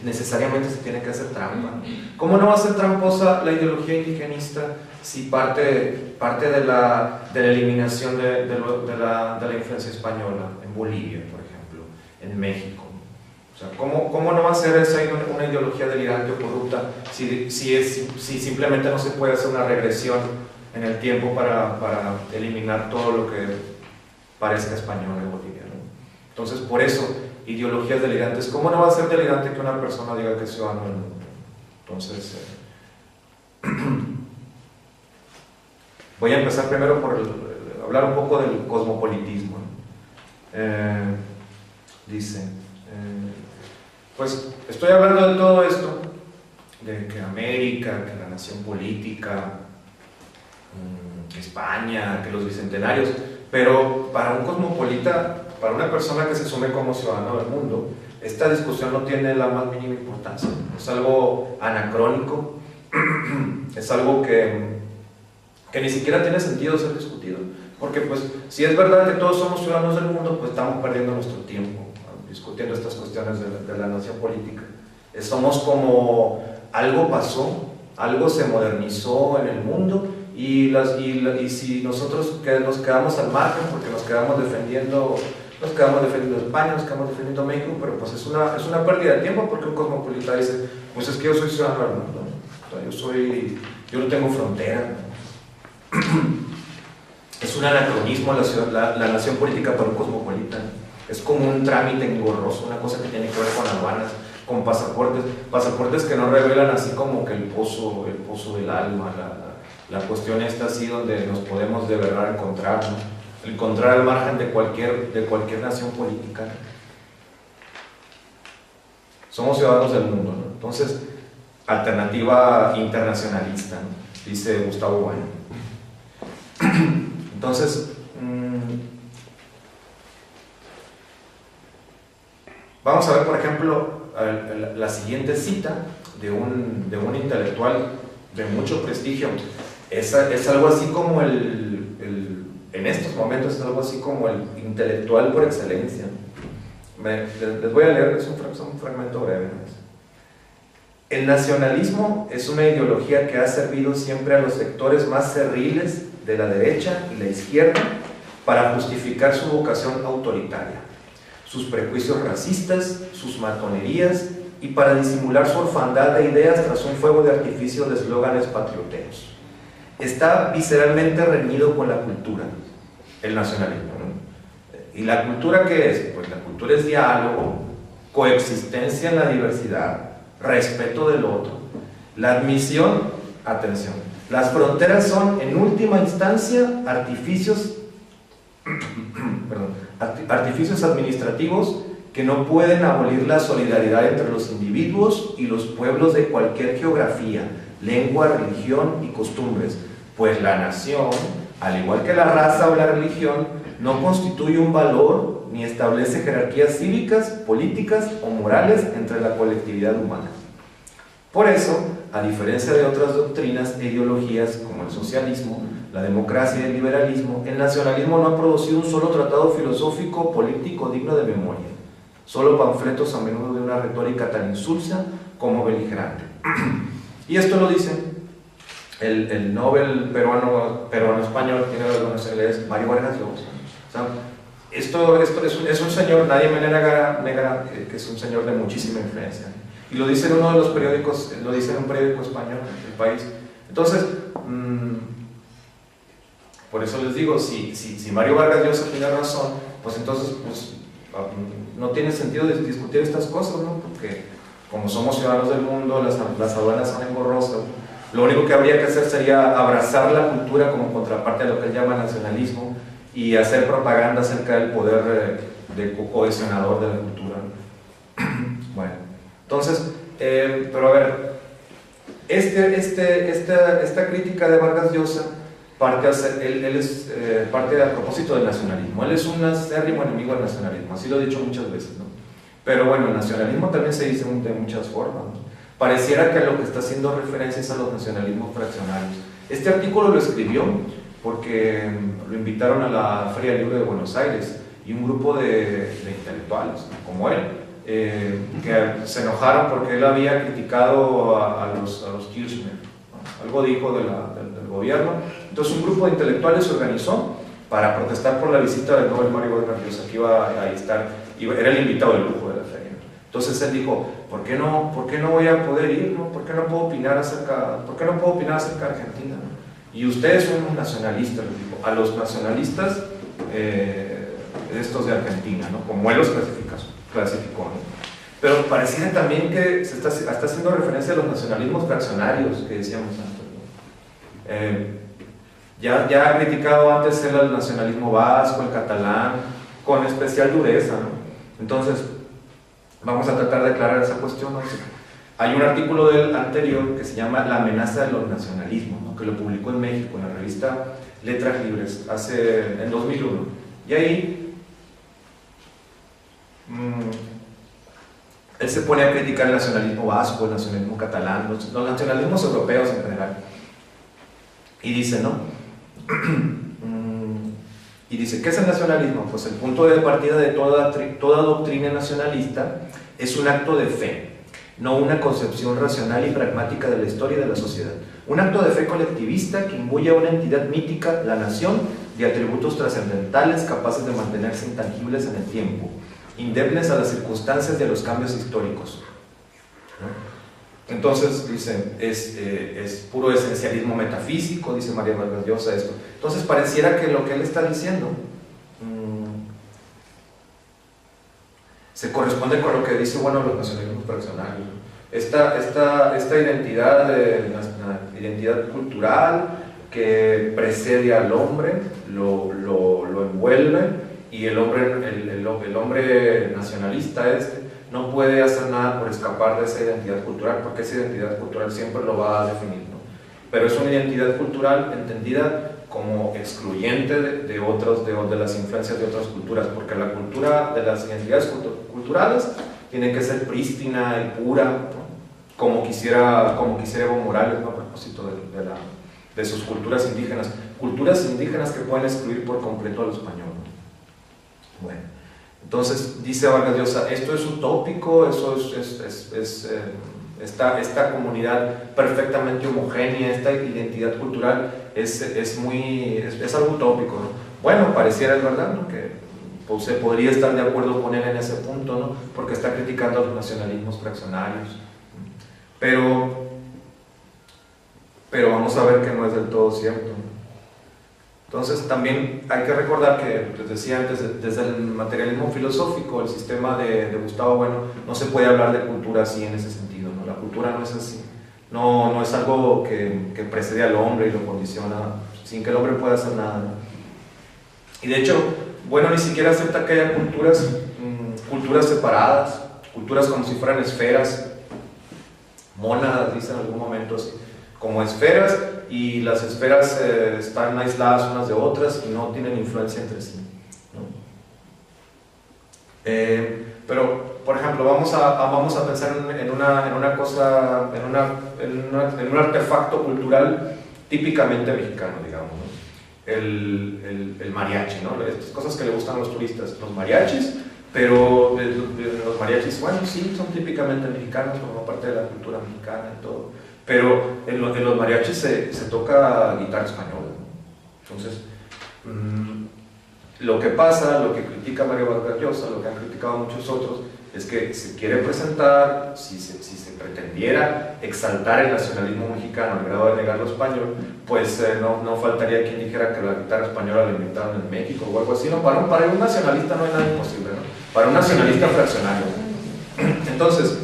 necesariamente se tiene que hacer trampa. ¿Cómo no va a ser tramposa la ideología indigenista si parte de la eliminación de la influencia española en Bolivia, por ejemplo, en México? O sea, ¿cómo no va a ser esa una ideología delirante o corrupta si simplemente no se puede hacer una regresión en el tiempo para eliminar todo lo que parezca español en Bolivia, ¿no? Entonces, por eso, ideologías delirantes. ¿Cómo no va a ser delirante que una persona diga que es ciudadano del mundo? Entonces, voy a empezar primero por hablar un poco del cosmopolitismo, ¿no? Dice, pues estoy hablando de todo esto, de que América, que la nación política, que España, que los bicentenarios, pero para un cosmopolita, para una persona que se asume como ciudadano del mundo, esta discusión no tiene la más mínima importancia. Es algo anacrónico, es algo que ni siquiera tiene sentido ser discutido, porque pues si es verdad que todos somos ciudadanos del mundo, pues estamos perdiendo nuestro tiempo, ¿no?, discutiendo estas cuestiones de la nación política. Somos como algo pasó, algo se modernizó en el mundo, y si nosotros nos quedamos al margen porque nos quedamos defendiendo España, nos quedamos defendiendo México, pero pues es una pérdida de tiempo, porque un cosmopolita dice, pues es que yo soy ciudadano del mundo, ¿no? O sea, yo no tengo frontera, ¿no? Es un anacronismo la nación política para un cosmopolita. Es como un trámite engorroso, una cosa que tiene que ver con aduanas, con pasaportes que no revelan así como que el pozo del alma, la cuestión está así donde nos podemos de verdad encontrar, ¿no? Encontrar al margen de cualquier nación política. Somos ciudadanos del mundo, ¿no? Entonces, alternativa internacionalista, ¿no?, dice Gustavo Bueno. Entonces, vamos a ver, por ejemplo, la siguiente cita de un intelectual de mucho prestigio. Es algo así como en estos momentos es algo así como el intelectual por excelencia. Les voy a leer, es un fragmento breve, ¿no? El nacionalismo es una ideología que ha servido siempre a los sectores más cerriles de la derecha y la izquierda para justificar su vocación autoritaria, sus prejuicios racistas, sus matonerías, y para disimular su orfandad de ideas tras un fuego de artificio de eslóganes patrioteros. Está visceralmente reñido con la cultura, el nacionalismo, ¿no? ¿Y la cultura qué es? Pues la cultura es diálogo, coexistencia en la diversidad, respeto del otro. La admisión, atención, las fronteras son en última instancia artificios administrativos que no pueden abolir la solidaridad entre los individuos y los pueblos de cualquier geografía, lengua, religión y costumbres, pues la nación, al igual que la raza o la religión, no constituye un valor ni establece jerarquías cívicas, políticas o morales entre la colectividad humana. Por eso, a diferencia de otras doctrinas e ideologías como el socialismo, la democracia y el liberalismo, el nacionalismo no ha producido un solo tratado filosófico político digno de memoria, solo panfletos a menudo de una retórica tan insulsa como beligerante. Y esto lo dice el Nobel peruano-español, tiene la nacionalidad, es Mario Vargas Llosa. O sea, esto es un señor, nadie me negará que es un señor de muchísima influencia. Y lo dice en uno de los periódicos, lo dice en un periódico español, El País. Entonces, por eso les digo, si Mario Vargas Llosa tiene razón, pues entonces pues, no tiene sentido discutir estas cosas, ¿no? Porque como somos ciudadanos del mundo, las aduanas son engorrosas. Lo único que habría que hacer sería abrazar la cultura como contraparte a lo que él llama nacionalismo y hacer propaganda acerca del poder de cohesionador de la cultura. Bueno, entonces, pero a ver, esta crítica de Vargas Llosa parte a propósito del nacionalismo. Él es un acérrimo enemigo del nacionalismo, así lo he dicho muchas veces, ¿no? Pero bueno, el nacionalismo también se dice de muchas formas, ¿no? Pareciera que a lo que está haciendo referencia es a los nacionalismos fraccionarios. Este artículo lo escribió porque lo invitaron a la Feria del Libro de Buenos Aires y un grupo de intelectuales, como él, que se enojaron porque él había criticado a los Kirchner, ¿no? Algo dijo del gobierno. Entonces un grupo de intelectuales se organizó para protestar por la visita del Nobel Mario Vargas Llosa, que iba a estar, era el invitado de lujo de la feria. Entonces él dijo, ¿por qué no voy a poder ir? ¿No? ¿Por qué no puedo opinar acerca de Argentina? ¿No? Y ustedes son unos nacionalistas, les dijo, a los nacionalistas estos de Argentina, ¿no? Como él los clasificó, ¿no? Pero pareciera también que se está haciendo referencia a los nacionalismos fraccionarios que decíamos antes, ¿no? Ya ha criticado antes el nacionalismo vasco, el catalán, con especial dureza, ¿no? Entonces, vamos a tratar de aclarar esa cuestión, ¿no? Hay un artículo del anterior que se llama La amenaza de los nacionalismos, ¿no? Que lo publicó en México, en la revista Letras Libres, en 2001. Y ahí él se pone a criticar el nacionalismo vasco, el nacionalismo catalán, los nacionalismos europeos en general. Y dice, ¿no? Y dice, ¿qué es el nacionalismo? Pues el punto de partida de toda doctrina nacionalista es un acto de fe, no una concepción racional y pragmática de la historia y de la sociedad. Un acto de fe colectivista que imbuye a una entidad mítica, la nación, de atributos trascendentales capaces de mantenerse intangibles en el tiempo, indemnes a las circunstancias y a los cambios históricos, ¿no? Entonces, dice, es puro esencialismo metafísico, dice María Vargas Llosa esto. Entonces pareciera que lo que él está diciendo se corresponde con lo que dice, bueno, los nacionalismos fraccionarios. Esta identidad cultural que precede al hombre, lo envuelve, y el hombre nacionalista no puede hacer nada por escapar de esa identidad cultural, porque esa identidad cultural siempre lo va a definir, ¿no? Pero es una identidad cultural entendida como excluyente de las influencias de otras culturas, porque la cultura de las identidades culturales tiene que ser prístina y pura, ¿no? Como quisiera Evo Morales, ¿no? A propósito de sus culturas indígenas que pueden excluir por completo al español, ¿no? Bueno, entonces dice Vargas Llosa, esto es utópico, esta comunidad perfectamente homogénea, esta identidad cultural es algo utópico, ¿no? Bueno, pareciera, es verdad, ¿no? Que pues, se podría estar de acuerdo con él en ese punto, ¿no? Porque está criticando los nacionalismos fraccionarios, pero vamos a ver que no es del todo cierto, ¿no? Entonces también hay que recordar que, les decía antes, desde el materialismo filosófico, el sistema de Gustavo Bueno, no se puede hablar de cultura así en ese sentido, ¿no? La cultura no es así, no es algo que precede al hombre y lo condiciona sin que el hombre pueda hacer nada, ¿no? Y de hecho, Bueno ni siquiera acepta que haya culturas separadas, culturas como si fueran esferas, mónadas, dice en algún momento así, como esferas, y las esferas están aisladas unas de otras y no tienen influencia entre sí, ¿no? Pero, por ejemplo, vamos a pensar en un artefacto cultural típicamente mexicano, digamos, ¿no? El mariachi, ¿no? Estas cosas que le gustan a los turistas, los mariachis, pero los mariachis, bueno, sí, son típicamente mexicanos, forman parte de la cultura mexicana y todo. pero en los mariachis se toca guitarra española. Entonces, lo que pasa, lo que critica Mario Vargas Llosa, lo que han criticado muchos otros, es que se quiere presentar, si se pretendiera exaltar el nacionalismo mexicano al grado de negar lo español, pues no faltaría quien dijera que la guitarra española la inventaron en México o algo así. No, para un nacionalista no hay nada imposible, ¿no? Para un nacionalista fraccionario. Entonces,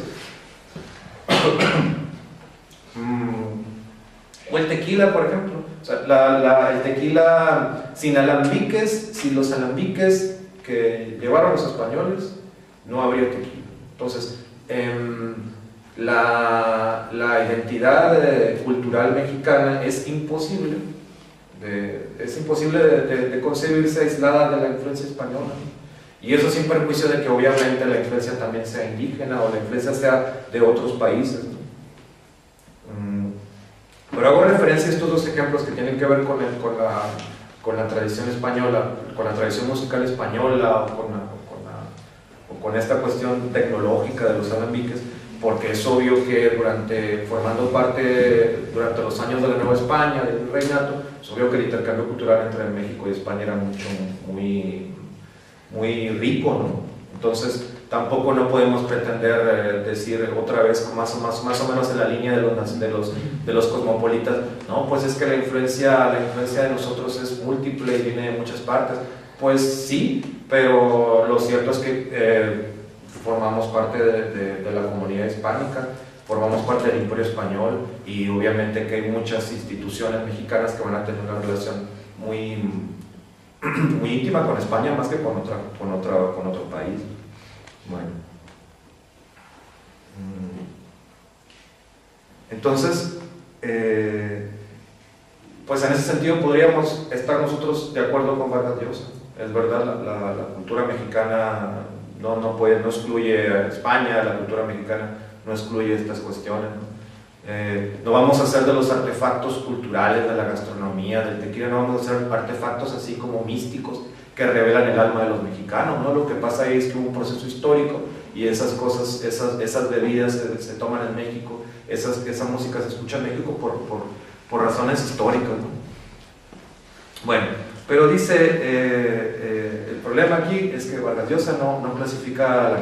o el tequila, por ejemplo. O sea, el tequila sin alambiques, sin los alambiques que llevaron los españoles, no habría tequila. Entonces, la identidad cultural mexicana es imposible de concebirse aislada de la influencia española. Y eso sin perjuicio de que obviamente la influencia también sea indígena o la influencia sea de otros países, ¿no? Pero hago referencia a estos dos ejemplos que tienen que ver con la tradición española, con la tradición musical española o con esta cuestión tecnológica de los alambiques, porque es obvio que durante los años de la Nueva España, del Reinato, es obvio que el intercambio cultural entre México y España era muy rico, ¿no? Entonces tampoco no podemos pretender decir otra vez más o menos en la línea de los cosmopolitas, no, pues es que la influencia de nosotros es múltiple y viene de muchas partes. Pues sí, pero lo cierto es que formamos parte de la comunidad hispánica, formamos parte del Imperio Español, y obviamente que hay muchas instituciones mexicanas que van a tener una relación muy íntima con España, más que con otro país. Bueno, entonces, pues en ese sentido podríamos estar nosotros de acuerdo con Vargas Llosa. Es verdad, la cultura mexicana no excluye a España, la cultura mexicana no excluye estas cuestiones, ¿no? No vamos a hacer de los artefactos culturales, de la gastronomía, del tequila, no vamos a hacer artefactos así como místicos que revelan el alma de los mexicanos, ¿no? Lo que pasa ahí es que hubo un proceso histórico y esas cosas, esas bebidas se toman en México, esa música se escucha en México por razones históricas, ¿no? Bueno, pero dice, el problema aquí es que Vargas Llosa no clasifica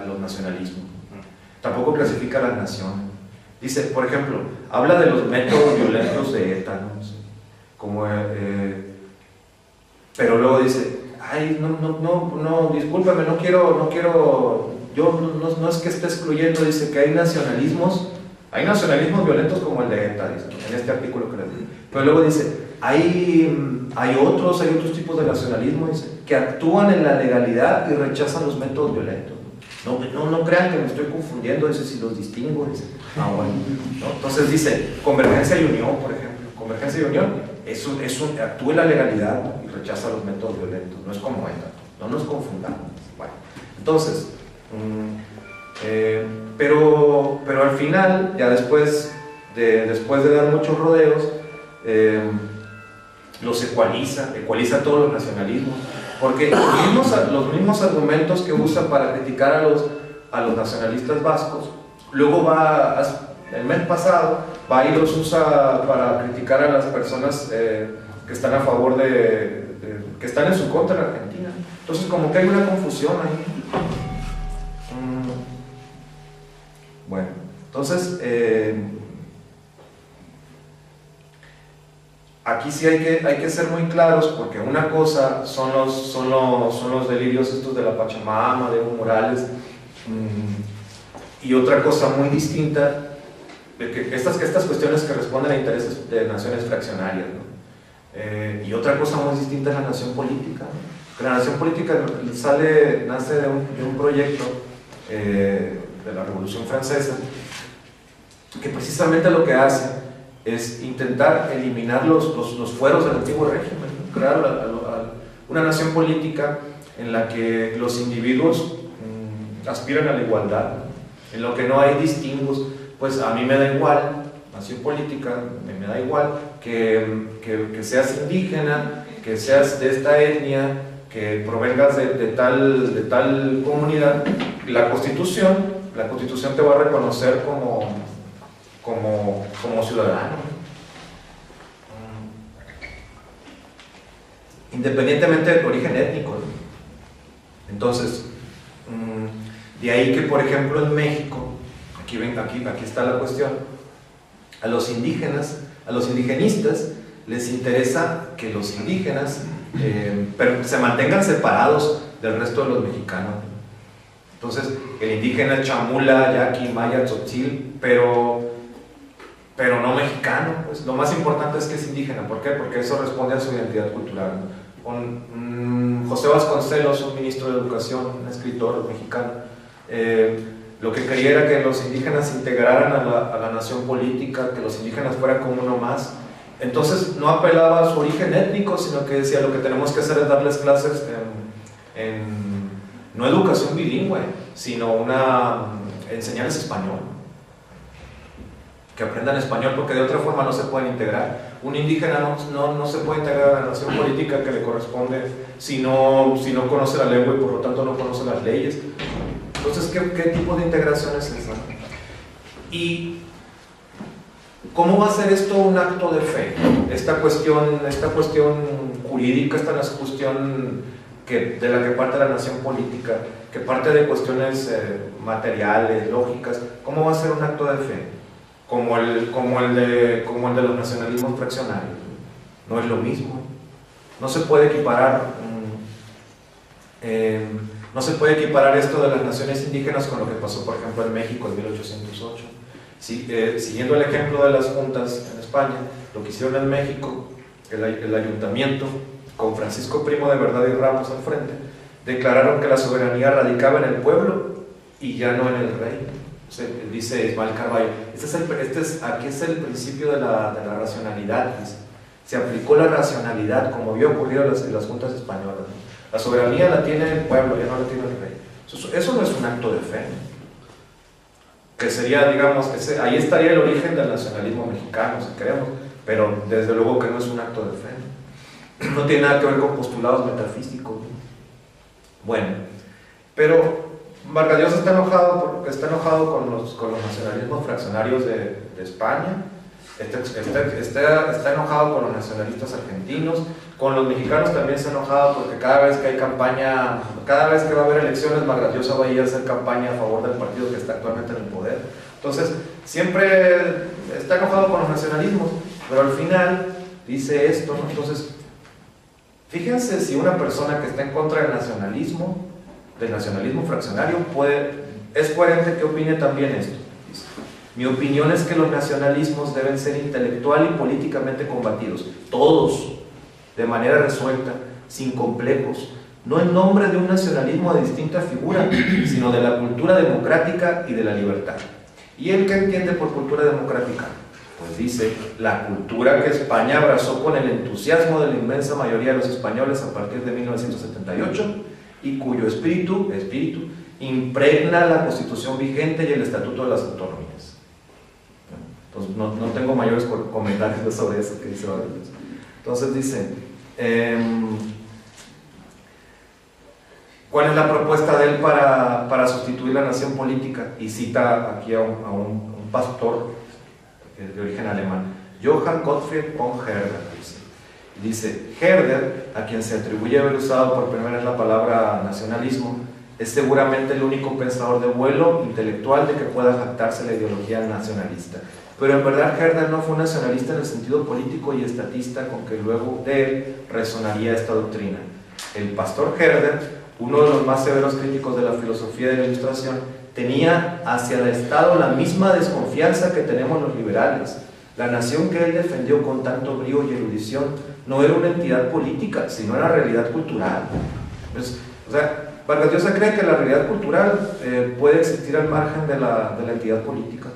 los nacionalismos, tampoco clasifica las naciones. Dice, por ejemplo, habla de los métodos violentos de ETA, ¿no? Como, pero luego dice, ay, no, discúlpame, no quiero, yo no es que esté excluyendo, dice que hay nacionalismos violentos como el de ETA, dice, en este artículo que les digo. Pero luego dice, hay otros tipos de nacionalismo, dice, que actúan en la legalidad y rechazan los métodos violentos. No crean que me estoy confundiendo, dice, si los distingo, dice. Bueno, ¿no? Entonces dice, Convergencia y Unión, por ejemplo. Convergencia y Unión actúa en la legalidad, ¿no? Y rechaza los métodos violentos, no es como ETA, no nos confundamos. Bueno, entonces, pero al final, ya después de dar muchos rodeos, los ecualiza todos los nacionalismos, porque los mismos argumentos que usa para criticar a los nacionalistas vascos, luego el mes pasado va y los usa para criticar a las personas que están a favor que están en su contra en Argentina. Entonces como que hay una confusión ahí. Bueno, entonces aquí sí hay que ser muy claros, porque una cosa son los delirios estos de la Pachamama, de Evo Morales, y otra cosa muy distinta, de que estas cuestiones que responden a intereses de naciones fraccionarias, ¿no? Y otra cosa muy distinta es la nación política, ¿no? Que la nación política nace de un proyecto de la Revolución Francesa, que precisamente lo que hace es intentar eliminar los fueros del antiguo régimen, ¿no? Crear una nación política en la que los individuos aspiran a la igualdad, ¿no? En lo que no hay distingos. Pues a mí me da igual, nación política, me da igual que seas indígena, que seas de esta etnia, que provengas de tal comunidad. La Constitución te va a reconocer como ciudadano. Independientemente del origen étnico, ¿no? Entonces, de ahí que, por ejemplo, en México, aquí está la cuestión, a los indígenas, a los indigenistas, les interesa que los indígenas pero se mantengan separados del resto de los mexicanos. Entonces, el indígena chamula, yaqui, maya, tzotzil, pero no mexicano, pues lo más importante es que es indígena. ¿Por qué? Porque eso responde a su identidad cultural. José Vasconcelos, un ministro de Educación, un escritor mexicano, lo que quería era que los indígenas se integraran a la nación política, que los indígenas fueran como uno más. Entonces no apelaba a su origen étnico, sino que decía lo que tenemos que hacer es darles clases no educación bilingüe, sino enseñarles español, que aprendan español, porque de otra forma no se pueden integrar. Un indígena no se puede integrar a la nación política que le corresponde si no conoce la lengua y por lo tanto no conoce las leyes. Entonces, ¿qué tipo de integración es esa? Y ¿cómo va a ser esto un acto de fe? Esta cuestión jurídica, esta no es cuestión de la que parte la nación política, que parte de cuestiones materiales, lógicas. ¿Cómo va a ser un acto de fe? Como el de los nacionalismos fraccionarios. No es lo mismo. No se puede equiparar esto de las naciones indígenas con lo que pasó, por ejemplo, en México en 1808. Siguiendo el ejemplo de las juntas en España, lo que hicieron en México, el ayuntamiento, con Francisco Primo de Verdad y Ramos al frente, declararon que la soberanía radicaba en el pueblo y ya no en el rey. Dice Ismael Carballo, aquí es el principio de la racionalidad. Se aplicó la racionalidad como había ocurrido en las juntas españolas, ¿no? La soberanía la tiene el pueblo, ya no la tiene el rey. Eso no es un acto de fe, ¿no? Que sería, digamos, ahí estaría el origen del nacionalismo mexicano, si queremos, pero desde luego que no es un acto de fe. No tiene nada que ver con postulados metafísicos, ¿no? Bueno, pero Vargas Llosa está enojado con los nacionalismos fraccionarios de España, está enojado con los nacionalistas argentinos, con los mexicanos también está enojado porque cada vez que hay campaña, cada vez que va a haber elecciones, Vargas Llosa va a ir a hacer campaña a favor del partido que está actualmente en el poder. Entonces, siempre está enojado con los nacionalismos, pero al final dice esto, ¿no? Entonces, fíjense si una persona que está en contra del nacionalismo fraccionario, es coherente que opine también esto. Dice, mi opinión es que los nacionalismos deben ser intelectual y políticamente combatidos, todos, de manera resuelta, sin complejos, no en nombre de un nacionalismo de distinta figura, sino de la cultura democrática y de la libertad. ¿Y él qué entiende por cultura democrática? Pues dice, la cultura que España abrazó con el entusiasmo de la inmensa mayoría de los españoles a partir de 1978 y cuyo espíritu impregna la Constitución vigente y el Estatuto de las Autonomías. Entonces, no tengo mayores comentarios sobre eso que dice Vargas Llosa. Entonces dice, ¿cuál es la propuesta de él para sustituir la nación política? Y cita aquí a un pastor de origen alemán, Johann Gottfried von Herder. Dice, Herder, a quien se atribuye haber usado por primera vez la palabra nacionalismo, es seguramente el único pensador de vuelo intelectual de que pueda jactarse la ideología nacionalista. Pero en verdad Herder no fue un nacionalista en el sentido político y estatista con que luego de él resonaría esta doctrina. El pastor Herder, uno de los más severos críticos de la filosofía de la Ilustración, tenía hacia el Estado la misma desconfianza que tenemos los liberales. La nación que él defendió con tanto brío y erudición no era una entidad política, sino una realidad cultural. Pues, Vargas Llosa cree que la realidad cultural puede existir al margen de la entidad política.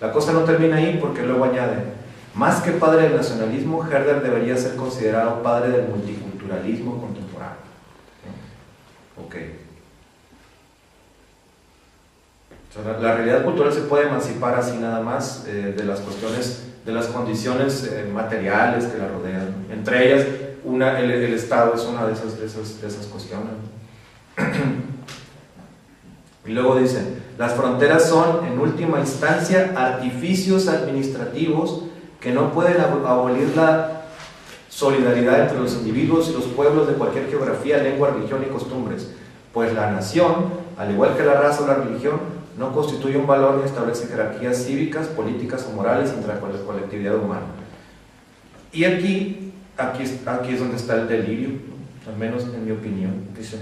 La cosa no termina ahí porque luego añade, más que padre del nacionalismo, Herder debería ser considerado padre del multiculturalismo contemporáneo. Ok. La realidad cultural se puede emancipar así nada más de las cuestiones, de las condiciones materiales que la rodean. Entre ellas, el Estado es una de esas cuestiones. Y luego dicen, las fronteras son, en última instancia, artificios administrativos que no pueden abolir la solidaridad entre los individuos y los pueblos de cualquier geografía, lengua, religión y costumbres, pues la nación, al igual que la raza o la religión, no constituye un valor ni establece jerarquías cívicas, políticas o morales entre la colectividad humana. Y aquí es donde está el delirio, al menos en mi opinión. Dice,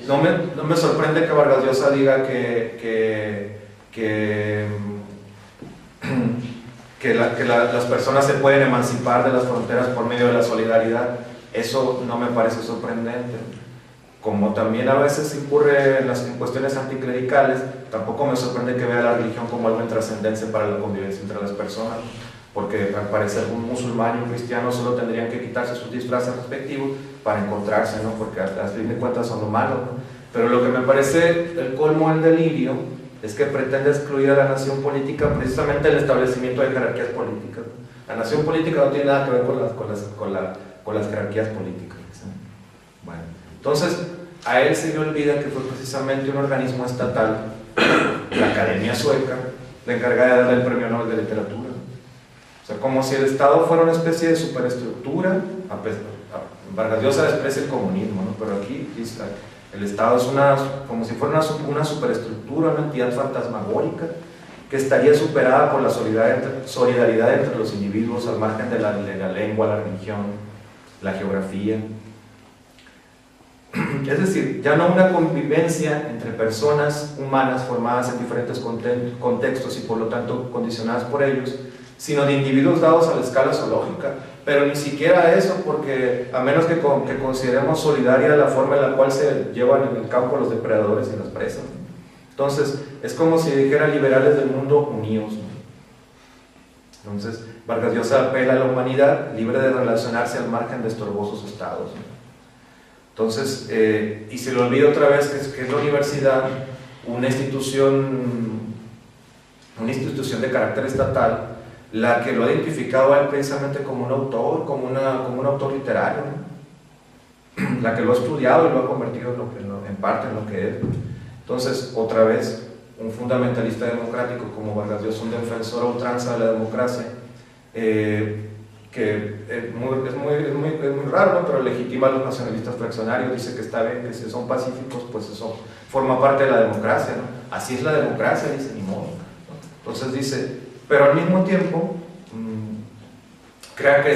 no me sorprende que Vargas Llosa diga las personas se pueden emancipar de las fronteras por medio de la solidaridad. Eso no me parece sorprendente. Como también a veces incurre en cuestiones anticlericales, tampoco me sorprende que vea la religión como algo intrascendente para la convivencia entre las personas, porque al parecer un musulmán y un cristiano solo tendrían que quitarse sus disfraces respectivos para encontrarse, ¿no? Porque a fin de cuentas son humanos, ¿no? Pero lo que me parece el colmo del delirio es que pretende excluir a la nación política precisamente el establecimiento de jerarquías políticas. La nación política no tiene nada que ver con las jerarquías políticas, ¿sí? Bueno, entonces a él se le olvida que fue precisamente un organismo estatal, la Academia Sueca, la encargada de darle el Premio Nobel de Literatura. O sea, como si el Estado fuera una especie de superestructura. Vargas Llosa desprecia el comunismo, ¿no? Pero aquí el Estado es como si fuera una superestructura, una entidad fantasmagórica que estaría superada por la solidaridad entre los individuos al margen de la lengua, la religión, la geografía. Es decir, ya no una convivencia entre personas humanas formadas en diferentes contextos y por lo tanto condicionadas por ellos, sino de individuos dados a la escala zoológica. Pero ni siquiera eso, porque a menos que consideremos solidaria la forma en la cual se llevan en el campo los depredadores y las presas, ¿no? Entonces, es como si dijera liberales del mundo unidos, ¿no? Entonces, Vargas Llosa apela a la humanidad libre de relacionarse al margen de estorbosos estados, ¿no? Entonces, y se le olvida otra vez que es la universidad una institución de carácter estatal, la que lo ha identificado a él precisamente como un autor, como un autor literario, ¿no? La que lo ha estudiado y lo ha convertido en parte en lo que es. Entonces, otra vez, un fundamentalista democrático como Vargas Llosa, un defensor a ultranza de la democracia, que es muy raro, ¿no? Pero legitima a los nacionalistas fraccionarios, dice que está bien, que si son pacíficos, pues eso forma parte de la democracia, ¿no? Así es la democracia, dice, ni modo, ¿no? Entonces dice, pero al mismo tiempo crea que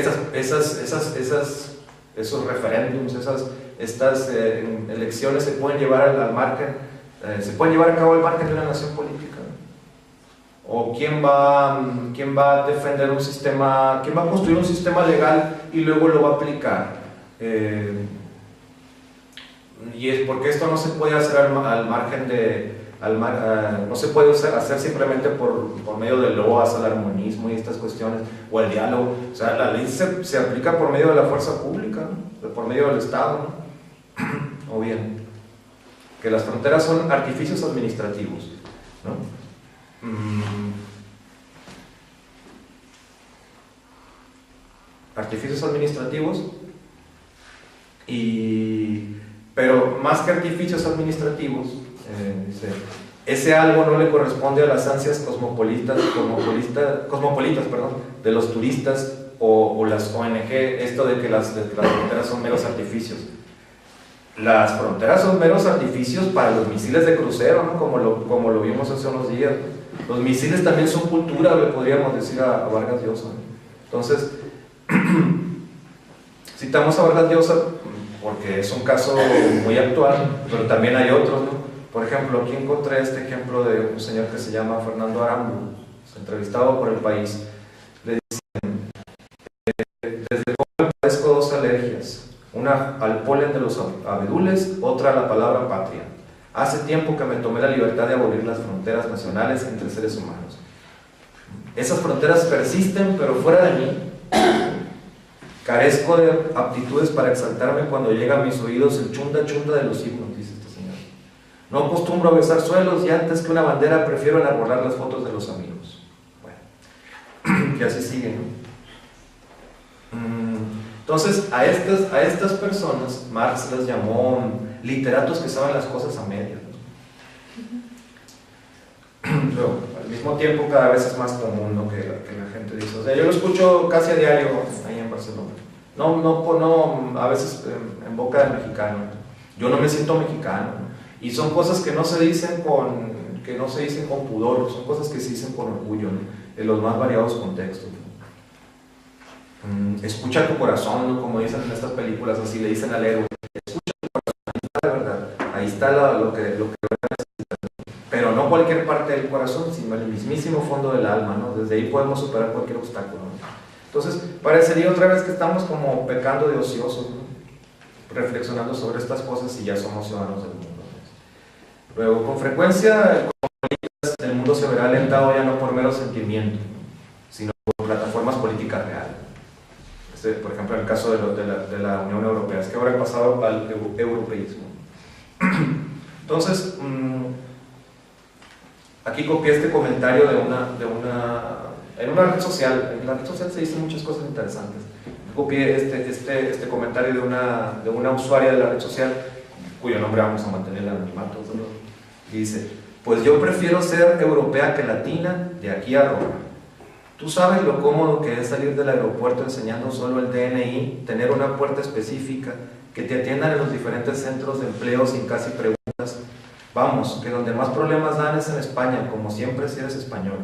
esos referéndums, estas elecciones se pueden llevar al margen, se pueden llevar a cabo al margen de una nación política, ¿no? O quién va a defender un sistema, quién va a construir un sistema legal y luego lo va a aplicar, y es porque esto no se puede hacer al margen de no se puede hacer simplemente por medio del loas, el armonismo y estas cuestiones, o el diálogo. O sea, la ley se aplica por medio de la fuerza pública, ¿no? Por medio del Estado, ¿no? O bien, que las fronteras son artificios administrativos, ¿no? Artificios administrativos, pero más que artificios administrativos, dice, ese algo no le corresponde a las ansias cosmopolitas, de los turistas o las ONG, esto de que las fronteras son meros artificios. Las fronteras son meros artificios para los misiles de crucero, ¿no? Como lo vimos hace unos días. Los misiles también son cultura, le podríamos decir a Vargas Llosa, ¿no? Entonces, citamos a Vargas Llosa porque es un caso muy actual, pero también hay otros, ¿no? Por ejemplo, aquí encontré este ejemplo de un señor que se llama Fernando Aramburu, entrevistado por El País. Le dicen, desde joven padezco dos alergias, una al polen de los abedules, otra a la palabra patria. Hace tiempo que me tomé la libertad de abolir las fronteras nacionales entre seres humanos. Esas fronteras persisten, pero fuera de mí. Carezco de aptitudes para exaltarme cuando llega a mis oídos el chunda chunda de los himnos, dice este señor. No acostumbro a besar suelos y antes que una bandera prefiero enarbolar las fotos de los amigos. Bueno, y así sigue, ¿no? Entonces, a estas personas Marx las llamó literatos que saben las cosas a medias, ¿no? Luego, al mismo tiempo cada vez es más común, ¿no?, que la gente dice, o sea, yo lo escucho casi a diario ahí en Barcelona, a veces en boca del mexicano, yo no me siento mexicano, y son cosas que no se dicen con pudor, son cosas que se dicen con orgullo, ¿no?, en los más variados contextos. Escucha tu corazón, ¿no?, como dicen en estas películas, así le dicen al héroe, escucha tu corazón, ahí está la verdad, ahí está lo que pero no cualquier parte del corazón, sino el mismísimo fondo del alma, ¿no? Desde ahí podemos superar cualquier obstáculo, ¿no? Entonces, parecería otra vez que estamos como pecando de ociosos, ¿no?, reflexionando sobre estas cosas y ya somos ciudadanos del mundo, ¿no? Luego, con frecuencia, el mundo se verá alentado ya no por mero sentimiento, sino por plataformas políticas reales. Por ejemplo, en el caso de la Unión Europea, es que ahora he pasado al europeísmo. Entonces, aquí copié este comentario en una red social. En la red social se dicen muchas cosas interesantes. Copié este comentario de una usuaria de la red social, cuyo nombre vamos a mantener en el anonimato, ¿no? Y dice: pues yo prefiero ser europea que latina de aquí a Roma. Tú sabes lo cómodo que es salir del aeropuerto enseñando solo el DNI, tener una puerta específica, que te atiendan en los diferentes centros de empleo sin casi preguntas. Vamos, que donde más problemas dan es en España, como siempre si eres español.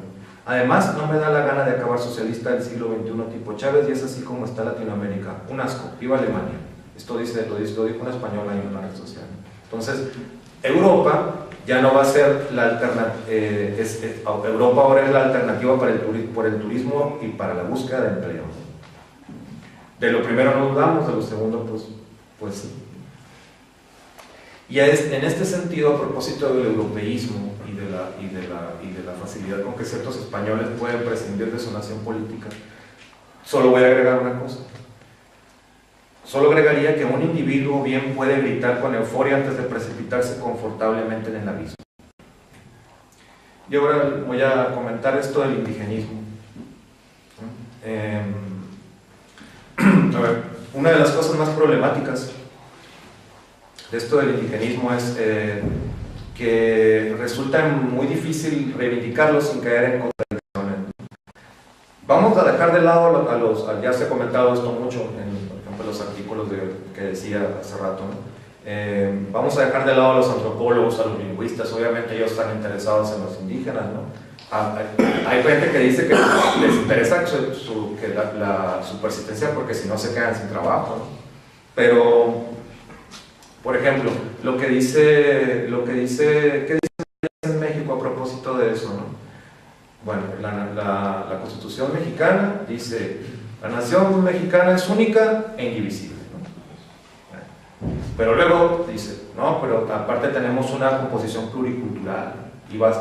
Además, no me da la gana de acabar socialista del siglo XXI tipo Chávez, y es así como está Latinoamérica. Un asco, viva Alemania. Esto lo dijo una española en una red social. Entonces, Europa ya no va a ser la alternativa, Europa ahora es la alternativa por el turismo y para la búsqueda de empleo. De lo primero no dudamos, de lo segundo pues sí. Y en este sentido, a propósito del europeísmo y de la facilidad con que ciertos españoles pueden prescindir de su nación política, solo voy a agregar una cosa. Solo agregaría que un individuo bien puede gritar con euforia antes de precipitarse confortablemente en el abismo. Y ahora voy a comentar esto del indigenismo. A ver, una de las cosas más problemáticas de esto del indigenismo es que resulta muy difícil reivindicarlo sin caer en contradicciones. Vamos a dejar de lado ya se ha comentado esto mucho en, por ejemplo, los artículos que decía hace rato, ¿no? Vamos a dejar de lado a los antropólogos, a los lingüistas. Obviamente ellos están interesados en los indígenas, ¿no? Hay gente que dice que les interesa su persistencia porque si no se quedan sin trabajo, ¿no? Pero, por ejemplo, ¿qué dice en México a propósito de eso, ¿no? Bueno, la Constitución mexicana dice: la nación mexicana es única e indivisible, ¿no? Pero luego dice: no, pero aparte tenemos una composición pluricultural,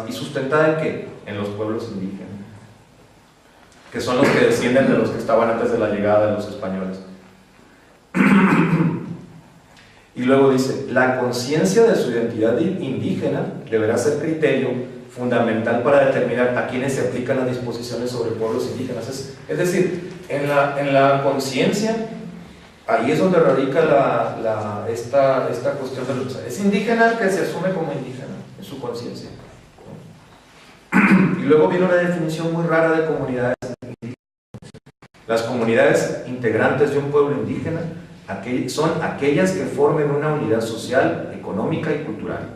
¿y sustentada en qué? En los pueblos indígenas, que son los que descienden de los que estaban antes de la llegada de los españoles. Y luego dice: la conciencia de su identidad indígena deberá ser criterio fundamental para determinar a quiénes se aplican las disposiciones sobre pueblos indígenas. Es decir, en la conciencia, ahí es donde radica esta cuestión de lucha. Es indígena el que se asume como indígena en su conciencia. Y luego viene una definición muy rara de comunidades indígenas. Las comunidades integrantes de un pueblo indígena son aquellas que formen una unidad social, económica y cultural,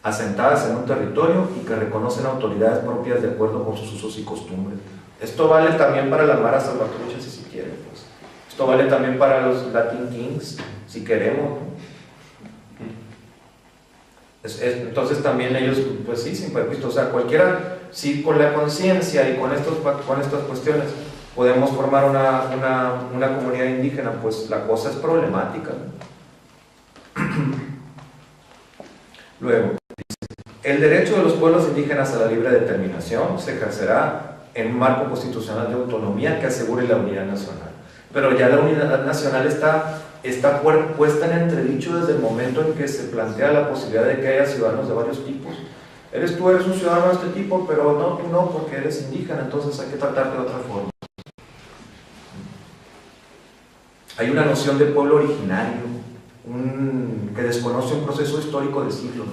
asentadas en un territorio y que reconocen autoridades propias de acuerdo con sus usos y costumbres. Esto vale también para las maras salvatruchas, si quieren, pues. Esto vale también para los Latin Kings, si queremos, ¿no? Entonces también ellos, pues sí, sin perjuicio, o sea, cualquiera, si con la conciencia y con estas cuestiones podemos formar una comunidad indígena, pues la cosa es problemática, ¿no? Luego, el derecho de los pueblos indígenas a la libre determinación se ejercerá en un marco constitucional de autonomía que asegure la unidad nacional. Pero ya la unidad nacional está puesta en entredicho desde el momento en que se plantea la posibilidad de que haya ciudadanos de varios tipos. Tú eres un ciudadano de este tipo, pero no, tú no, porque eres indígena, entonces hay que tratarte de otra forma. Hay una noción de pueblo originario que desconoce un proceso histórico de siglos.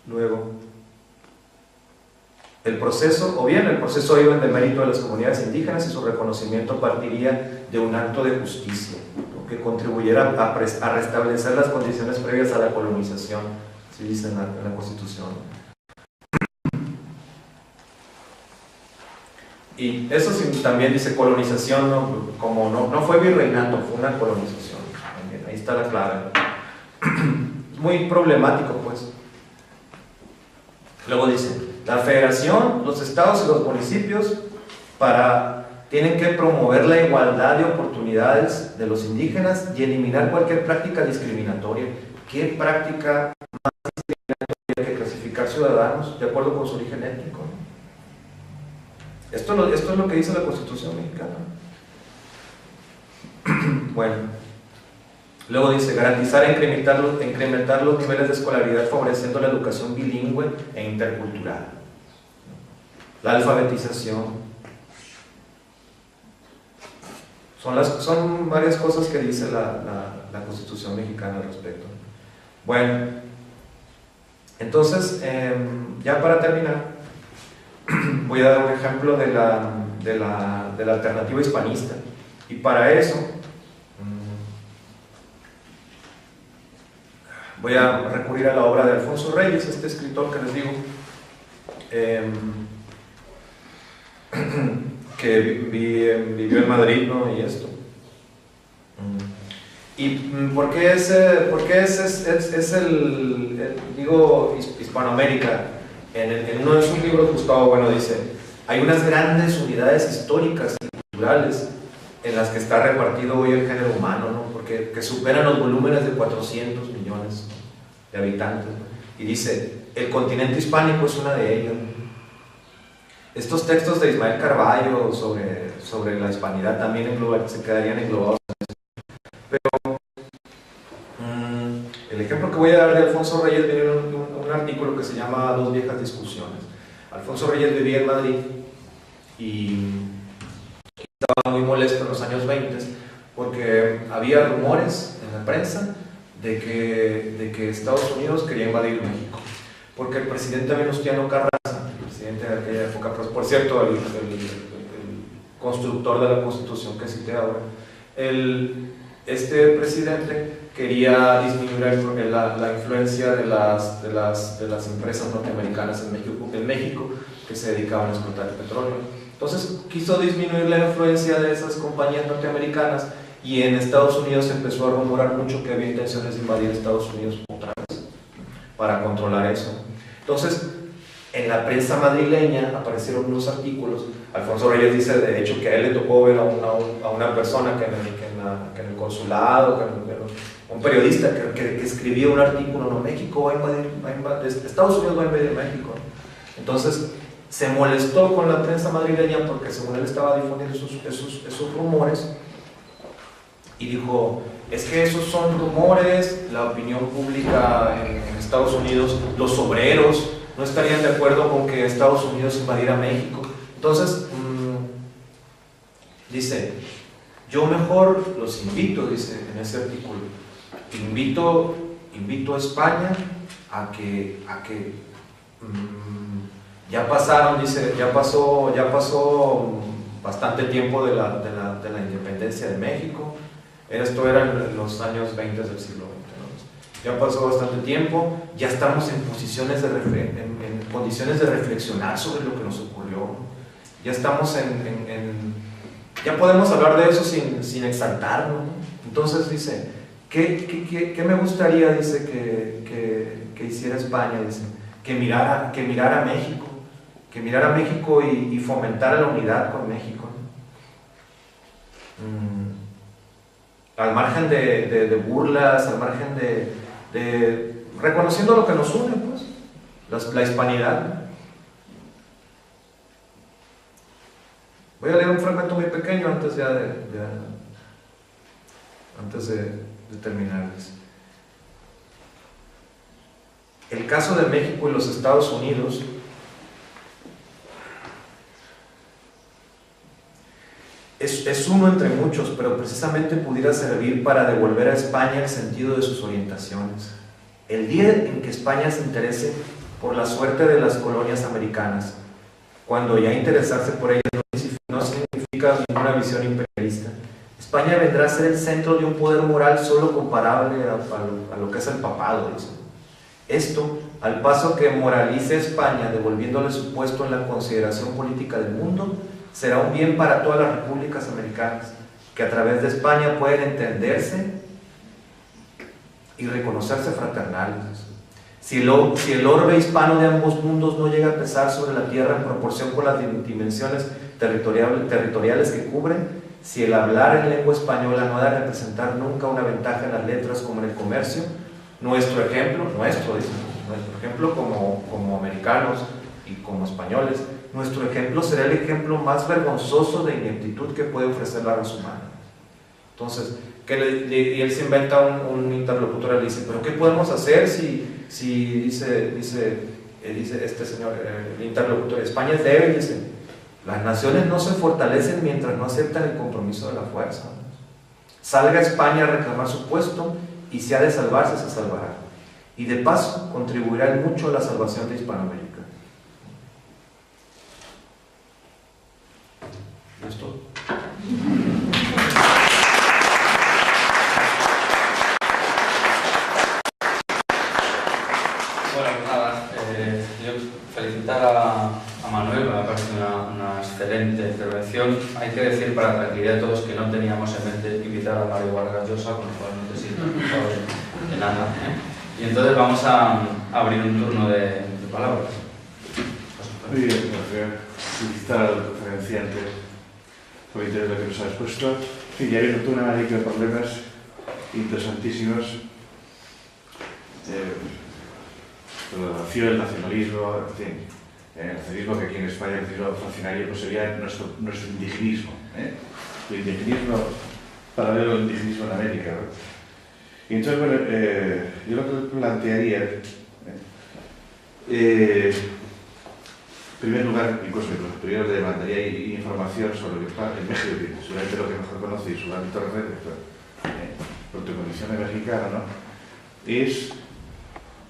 Luego, el proceso iba en demérito de las comunidades indígenas y su reconocimiento partiría de un acto de justicia, ¿no?, que contribuyera a restablecer las condiciones previas a la colonización, así dice en la Constitución. Y eso sí, también dice colonización, ¿no? Como no fue virreinato, fue una colonización. También, ahí está la clave. Es muy problemático, pues. Luego dice, la federación, los estados y los municipios tienen que promover la igualdad de oportunidades de los indígenas y eliminar cualquier práctica discriminatoria. ¿Qué práctica más discriminatoria que clasificar ciudadanos de acuerdo con su origen étnico? Esto es lo que dice la Constitución mexicana. Bueno, luego dice, garantizar e incrementar los niveles de escolaridad favoreciendo la educación bilingüe e intercultural. La alfabetización. Son varias cosas que dice la Constitución mexicana al respecto. Bueno, entonces, ya para terminar, voy a dar un ejemplo de la alternativa hispanista. Y para eso voy a recurrir a la obra de Alfonso Reyes, este escritor que les digo, que vivió en Madrid, ¿no? Y esto. ¿Y por qué es digo, Hispanoamérica? En uno de sus libros, Gustavo Bueno dice, hay unas grandes unidades históricas y culturales en las que está repartido hoy el género humano, ¿no? Porque que superan los volúmenes de 400 millones de habitantes, ¿no? Y dice, el continente hispánico es una de ellas, ¿no? Estos textos de Ismael Carballo sobre la hispanidad también se quedarían englobados en eso. Pero el ejemplo que voy a dar de Alfonso Reyes viene en un artículo que se llama Dos viejas discusiones. Alfonso Reyes vivía en Madrid y estaba muy molesto en los años 20 porque había rumores en la prensa de que Estados Unidos quería invadir México, porque el presidente Venustiano Carranza, el presidente de aquella época, pues, por cierto, el constructor de la Constitución que cité ahora, este presidente quería disminuir la influencia de las empresas norteamericanas en México que se dedicaban a explotar el petróleo. Entonces quiso disminuir la influencia de esas compañías norteamericanas y en Estados Unidos se empezó a rumorar mucho que había intenciones de invadir Estados Unidos otra vez para controlar eso. Entonces en la prensa madrileña aparecieron unos artículos. Alfonso Reyes dice de hecho que a él le tocó ver a una persona que en el consulado, un periodista que escribía un artículo, no, México va a invadir, Estados Unidos va a invadir México. Entonces se molestó con la prensa madrileña porque según él estaba difundiendo esos rumores y dijo, es que esos son rumores, la opinión pública en Estados Unidos, los obreros no estarían de acuerdo con que Estados Unidos invadiera México. Entonces dice, yo mejor los invito, dice en ese artículo, invito a España a que ya pasaron, dice, ya pasó bastante tiempo de la independencia de México. Esto era en los años 20 del siglo XX, ¿no? Ya pasó bastante tiempo, ya estamos en condiciones de reflexionar sobre lo que nos ocurrió. Ya estamos ya podemos hablar de eso sin exaltarnos, ¿no? Entonces dice, ¿qué me gustaría, dice, que hiciera España? Dice, que mirara a México y fomentara la unidad con México, ¿no? Al margen de burlas, al margen de reconociendo lo que nos une, pues, la hispanidad. Voy a leer un fragmento muy pequeño antes de terminar. El caso de México y los Estados Unidos es uno entre muchos, pero precisamente pudiera servir para devolver a España el sentido de sus orientaciones. El día en que España se interese por la suerte de las colonias americanas, cuando ya interesarse por ellas no significa ninguna visión imperialista. España vendrá a ser el centro de un poder moral solo comparable a lo que es el papado, dice. Esto, al paso que moralice España, devolviéndole su puesto en la consideración política del mundo, será un bien para todas las repúblicas americanas, que a través de España pueden entenderse y reconocerse fraternales. Si el orbe hispano de ambos mundos no llega a pesar sobre la tierra en proporción con las dimensiones territoriales que cubren, si el hablar en lengua española no ha de representar nunca una ventaja en las letras como en el comercio, nuestro ejemplo como americanos y como españoles, nuestro ejemplo será el ejemplo más vergonzoso de ineptitud que puede ofrecer la raza humana. Entonces, y él se inventa un interlocutor y le dice, ¿pero qué podemos hacer si dice este señor, el interlocutor, España es débil? Dice, las naciones no se fortalecen mientras no aceptan el compromiso de la fuerza. Salga España a reclamar su puesto y si ha de salvarse, se salvará. Y de paso, contribuirá mucho a la salvación de Hispanoamérica. ¿Listo? Bueno, pues nada, yo felicitar a Manuel, me ha parecido una excelente intervención. Hay que decir para la tranquilidad de todos que no teníamos en mente invitar a Mario Vargas Llosa, con lo cual no te sirve de nada. Y entonces vamos a abrir un turno de palabras. Muy bien, felicitar al conferenciante por el interés de lo que nos ha expuesto. Sí, ya viene toda una serie de problemas interesantísimos. La nación, el nacionalismo, en fin, el nacionalismo que aquí en España, el nacionalismo funcionario, pues sería nuestro indigenismo. El indigenismo paralelo al indigenismo en América. Y entonces, bueno, yo lo que plantearía, en primer lugar, incluso primero le demandaría información sobre lo que pasa en México, que seguramente lo que mejor conoce y su ámbito de red, por tu condición de mexicano, ¿no? Es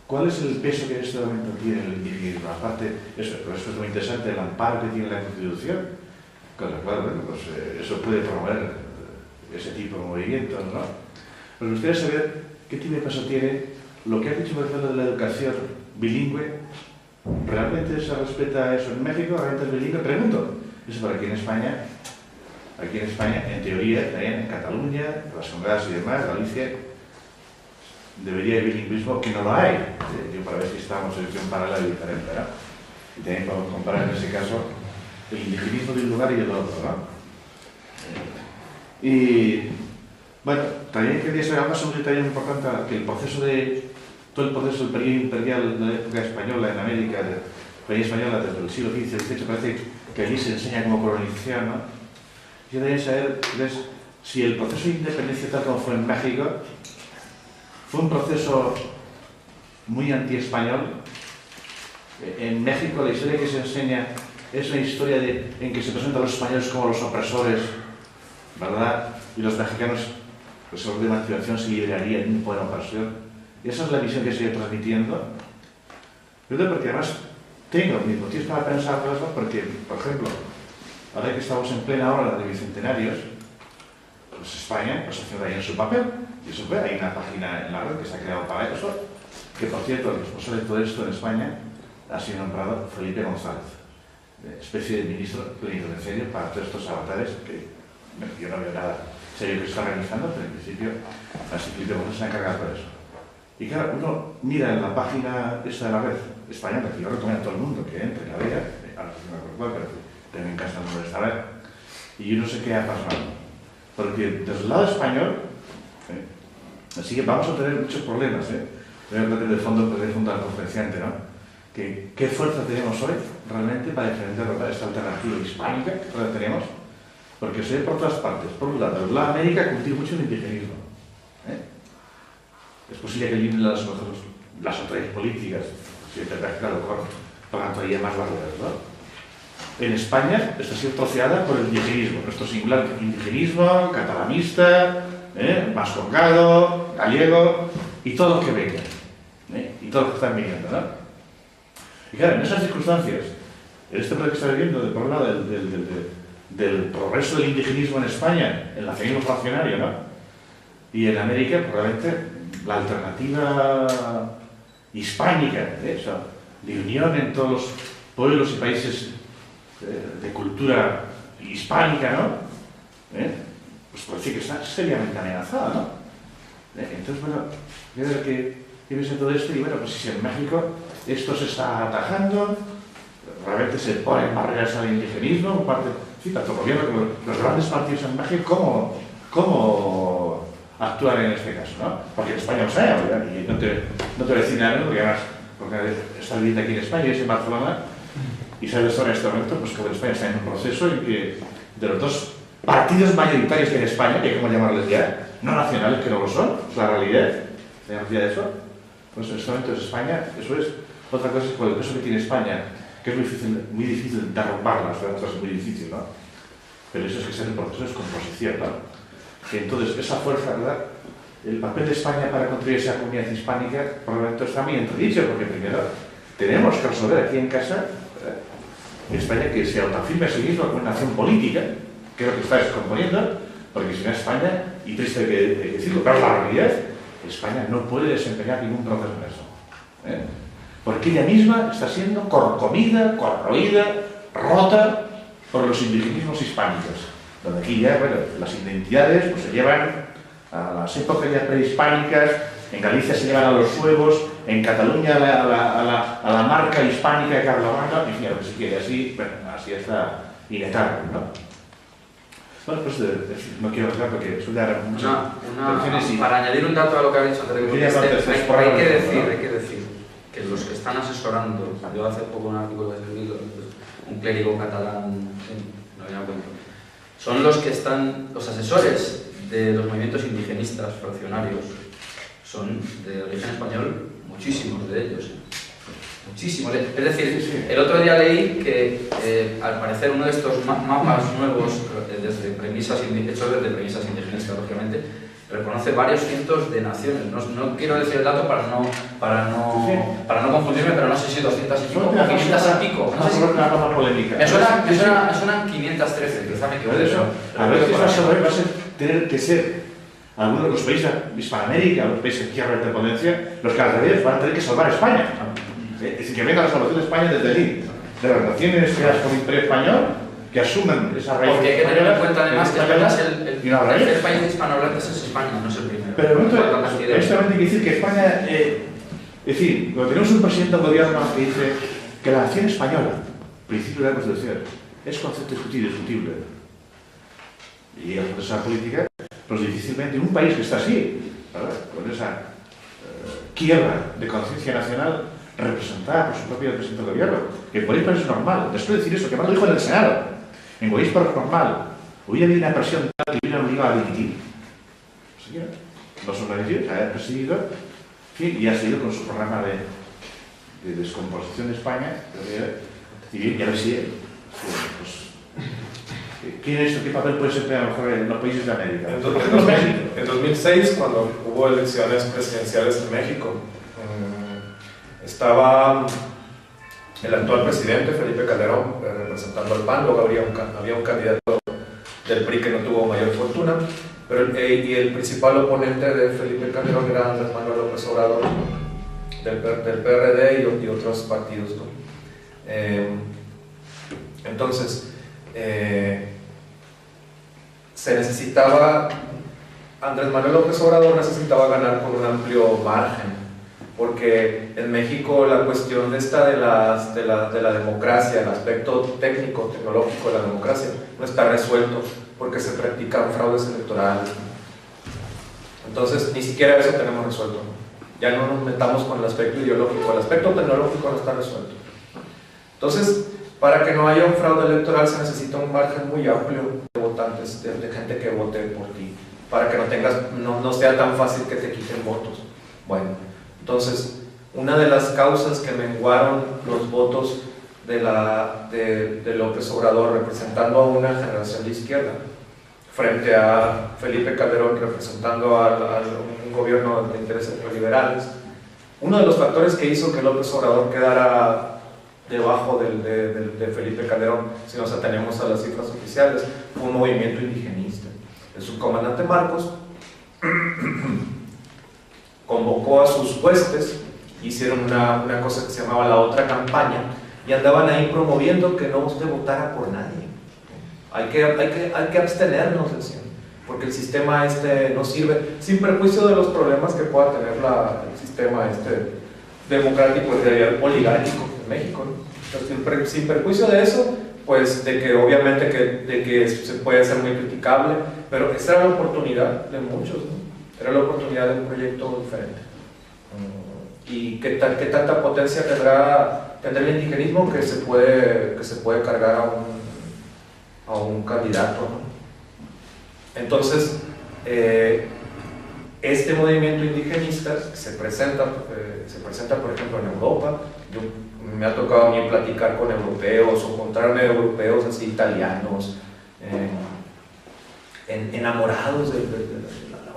¿cuál es el peso que en este momento tiene el indigenismo? Aparte, eso es muy interesante, el amparo que tiene la Constitución, con lo cual, bueno, pues eso puede promover ese tipo de movimientos, ¿no? Pues me gustaría saber qué tipo de peso tiene lo que ha dicho, por ejemplo, de la educación bilingüe. ¿Realmente se respeta eso en México? ¿Realmente es bilingüe? Pregunto. Eso por aquí en España, en teoría, también en Cataluña, las Congadas y demás, Galicia, debería haber bilingüismo, que no lo hay. Yo para ver si estamos en un paralelo diferente, ¿no? Y también podemos comparar en ese caso el indigenismo de un lugar y del otro, ¿no? Y bueno, también quería saber algo sobre un detalle muy importante, que todo el proceso del periodo imperial de la época española en América, de la España española desde el siglo XV al XVIII, parece que allí se enseña como colonización, ¿no? Yo quería saber si el proceso de independencia tal como fue en México fue un proceso muy anti-español. En México la historia que se enseña es una historia en que se presentan a los españoles como los opresores, ¿verdad? Y los mexicanos, pues sobre de emancipación, se liberarían de un poder opresión. Y esa es la visión que se sigue transmitiendo. Porque además tengo mis motivos para pensar eso, porque, por ejemplo, ahora que estamos en plena hora de bicentenarios, pues España pues haciendo ahí en su papel. Y eso fue, hay una página en la red que se ha creado para eso, que por cierto, el responsable de todo esto en España ha sido nombrado Felipe González, especie de ministro plenipotenciario para todos estos avatares que yo no veo nada serio que se está realizando, pero en principio así Felipe González se ha encargado por eso. Y claro, uno mira en la página esta de la red española, que yo recomiendo a todo el mundo que entre, la vea, ahora no me acuerdo cuál, pero tengo en casa el nombre de esta red, y yo no sé qué ha pasado. Porque desde el lado español, así que vamos a tener muchos problemas, voy a hablar del fondo del conferenciante, ¿no? ¿Qué fuerza tenemos hoy realmente para defender esta alternativa hispánica que todavía tenemos? Porque se ve por todas partes. Por un lado, la América cultiva mucho el indigenismo. Es posible que eliminen las autoridades políticas, si te claro, pongan todavía más barreras, ¿no? En España está siendo troceada por el indigenismo, nuestro singular indigenismo, catalanista, vascongado, gallego y todo lo que venga, y todos los que están viniendo, ¿no? Y claro, en esas circunstancias, en este proyecto que está viviendo, por un lado, del progreso del indigenismo en España, el nacionalismo fraccionario, ¿no? Y en América, probablemente, la alternativa hispánica, o sea, de unión en todos los pueblos y países de cultura hispánica, ¿no? Pues parece que está seriamente amenazada, ¿no? Entonces, bueno, yo creo que pienso en todo esto y, bueno, pues si en México esto se está atajando, realmente se ponen barreras al indigenismo, parte, sí, tanto el gobierno como los grandes partidos en México, ¿cómo actuar en este caso, ¿no? Porque en España no sé, y no te voy a decir nada, porque además, porque estás viviendo aquí en España, y es en Barcelona, y sabes ahora en este momento, pues que España está en un proceso en que de los dos partidos mayoritarios que hay en España, que hay como llamarles ya, no nacionales, que no lo son, es la realidad, ¿se decía eso? Pues en este momento es España, eso es. Otra cosa es con el peso que tiene España, que es muy difícil derrumbarlas, es muy difícil, ¿no? Pero eso es que es el proceso de descomposición, ¿no? Que entonces esa fuerza, ¿verdad? El papel de España para construir esa comunidad hispánica probablemente está muy entredicho, porque primero tenemos que resolver aquí en casa España que se autoafirme a sí misma como una nación política, que es lo que está descomponiendo, porque si no España, y triste que decirlo, pero la realidad, España no puede desempeñar ningún proceso en eso. Porque ella misma está siendo corcomida, corroída, rota por los indigenismos hispánicos. Donde aquí ya, bueno, las identidades pues, se llevan a las épocas ya prehispánicas, en Galicia se llevan a los suevos, en Cataluña a la marca hispánica de Carlomagno, y fíjate, si quiere, así, bueno, así está inetable, ¿no? Bueno, pues no quiero hablar porque suele dar muchas y... Para añadir un dato a lo que ha dicho anteriormente, hay que decir que los que están asesorando, yo hace poco un artículo de un clérigo catalán, no había cuento, son los que están, los asesores de los movimientos indigenistas fraccionarios, son de origen español, muchísimos de ellos. Muchísimos. Es decir, el otro día leí que al parecer uno de estos mapas nuevos, desde premisas hechos desde premisas indigenistas, lógicamente, reconoce varios cientos de naciones. No quiero decir el dato para no confundirme, pero no sé si 200 y pico o 500 y pico. No sé si... Me suenan 513, quizá me equivoco. A veces va a tener que ser algunos de los países de Hispanoamérica, los países que quieran la independencia, los que al revés van a tener que salvar a España. Es decir, que venga la salvación de España desde allí, de las naciones creadas por el Imperio Español, que asuman esa raíz. Porque hay que tener en cuenta además que España es el tercer país hispanohablantes es España, no es el primero. Pero honestamente hay que decir que España, es decir, cuando tenemos un presidente del gobierno que dice que la nación española, principio de la Constitución, es concepto discutible, y en esa política, pues difícilmente un país que está así, ¿verdad? Con esa quiebra de conciencia nacional representada por su propio presidente del gobierno, que en Guaispa es normal. Después de decir eso, que más lo dijo en el Senado, en Guaispa es normal. Hubiera habido una presión tal que hubiera obligado a dimitir. No son merecidos, ha presidido, en fin, y ha seguido con su programa de descomposición de España, y a ver si, pues, ¿qué papel puede desempeñar a lo mejor en los países de América? En 2006, cuando hubo elecciones presidenciales en México, estaba el actual presidente, Felipe Calderón, representando al PAN, luego había un candidato del PRI que no tuvo mayor fortuna, pero y el principal oponente de Felipe Calderón era Andrés Manuel López Obrador, del PRD y otros partidos, ¿no? Entonces, Andrés Manuel López Obrador necesitaba ganar con un amplio margen, porque en México la cuestión de la democracia, el aspecto técnico, tecnológico de la democracia, no está resuelto, porque se practican fraudes electorales. Entonces, ni siquiera eso tenemos resuelto. Ya no nos metamos con el aspecto ideológico, el aspecto tecnológico no está resuelto. Entonces, para que no haya un fraude electoral se necesita un margen muy amplio de votantes, de gente que vote por ti, para que no sea tan fácil que te quiten votos. Bueno, entonces, una de las causas que menguaron los votos de López Obrador representando a una generación de izquierda frente a Felipe Calderón representando a un gobierno de intereses neoliberales, uno de los factores que hizo que López Obrador quedara debajo de Felipe Calderón, si nos atenemos a las cifras oficiales, fue un movimiento indigenista. El subcomandante Marcos convocó a sus huestes, hicieron una cosa que se llamaba la otra campaña, y andaban ahí promoviendo que no se votara por nadie. Hay que abstenernos, decían, porque el sistema no sirve, sin perjuicio de los problemas que pueda tener el sistema democrático y oligárquico en México, ¿no? Entonces, sin perjuicio de eso, pues de que obviamente de que se puede ser muy criticable, pero esa era la oportunidad de muchos, ¿no? Era la oportunidad de un proyecto diferente. Y qué tanta potencia tendrá el indigenismo que se puede cargar a un candidato, ¿no? Entonces, este movimiento indigenista se presenta, por ejemplo, en Europa. Me ha tocado a mí platicar con europeos o encontrarme europeos así, italianos, enamorados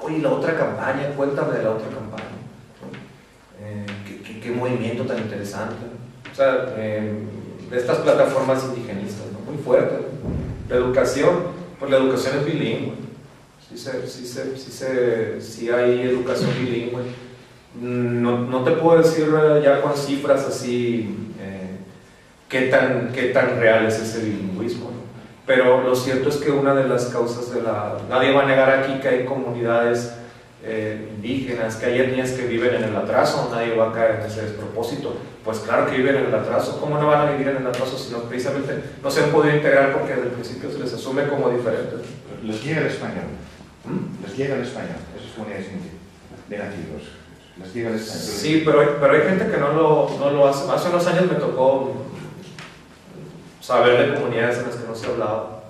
oye, la otra campaña, cuéntame de la otra campaña. Qué movimiento tan interesante. O sea, de estas plataformas indigenistas, ¿no? Muy fuerte. La educación, pues la educación es bilingüe. Sí hay educación bilingüe. No te puedo decir ya con cifras así qué tan real es ese bilingüismo, ¿no? Pero lo cierto es que una de las causas nadie va a negar aquí que hay comunidades indígenas, que hay etnias que viven en el atraso, nadie va a caer en ese despropósito. Pues claro que viven en el atraso. ¿Cómo no van a vivir en el atraso si no, precisamente no se han podido integrar porque desde el principio se les asume como diferentes? Les llega el español. Les llega el español, esas comunidades de nativos. Les llega el español. Sí, pero hay gente que no lo hace. Hace unos años me tocó saber de comunidades en las que no se hablaba,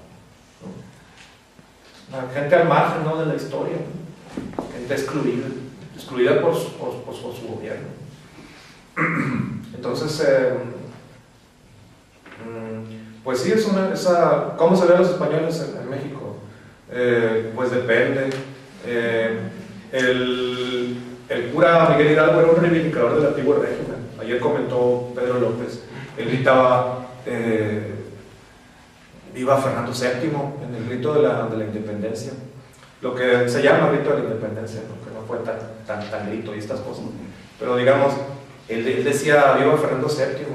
¿no? Gente al margen, ¿no?, de la historia, ¿no? Gente excluida por su gobierno. Entonces, pues sí, ¿cómo se ven los españoles en México? Pues depende. El cura Miguel Hidalgo era un reivindicador del antiguo régimen. Ayer comentó Pedro López, él gritaba viva Fernando VII en el grito de la independencia, lo que se llama grito de la independencia, ¿no? Que no fue tan grito y estas cosas, pero digamos, él decía viva Fernando VII.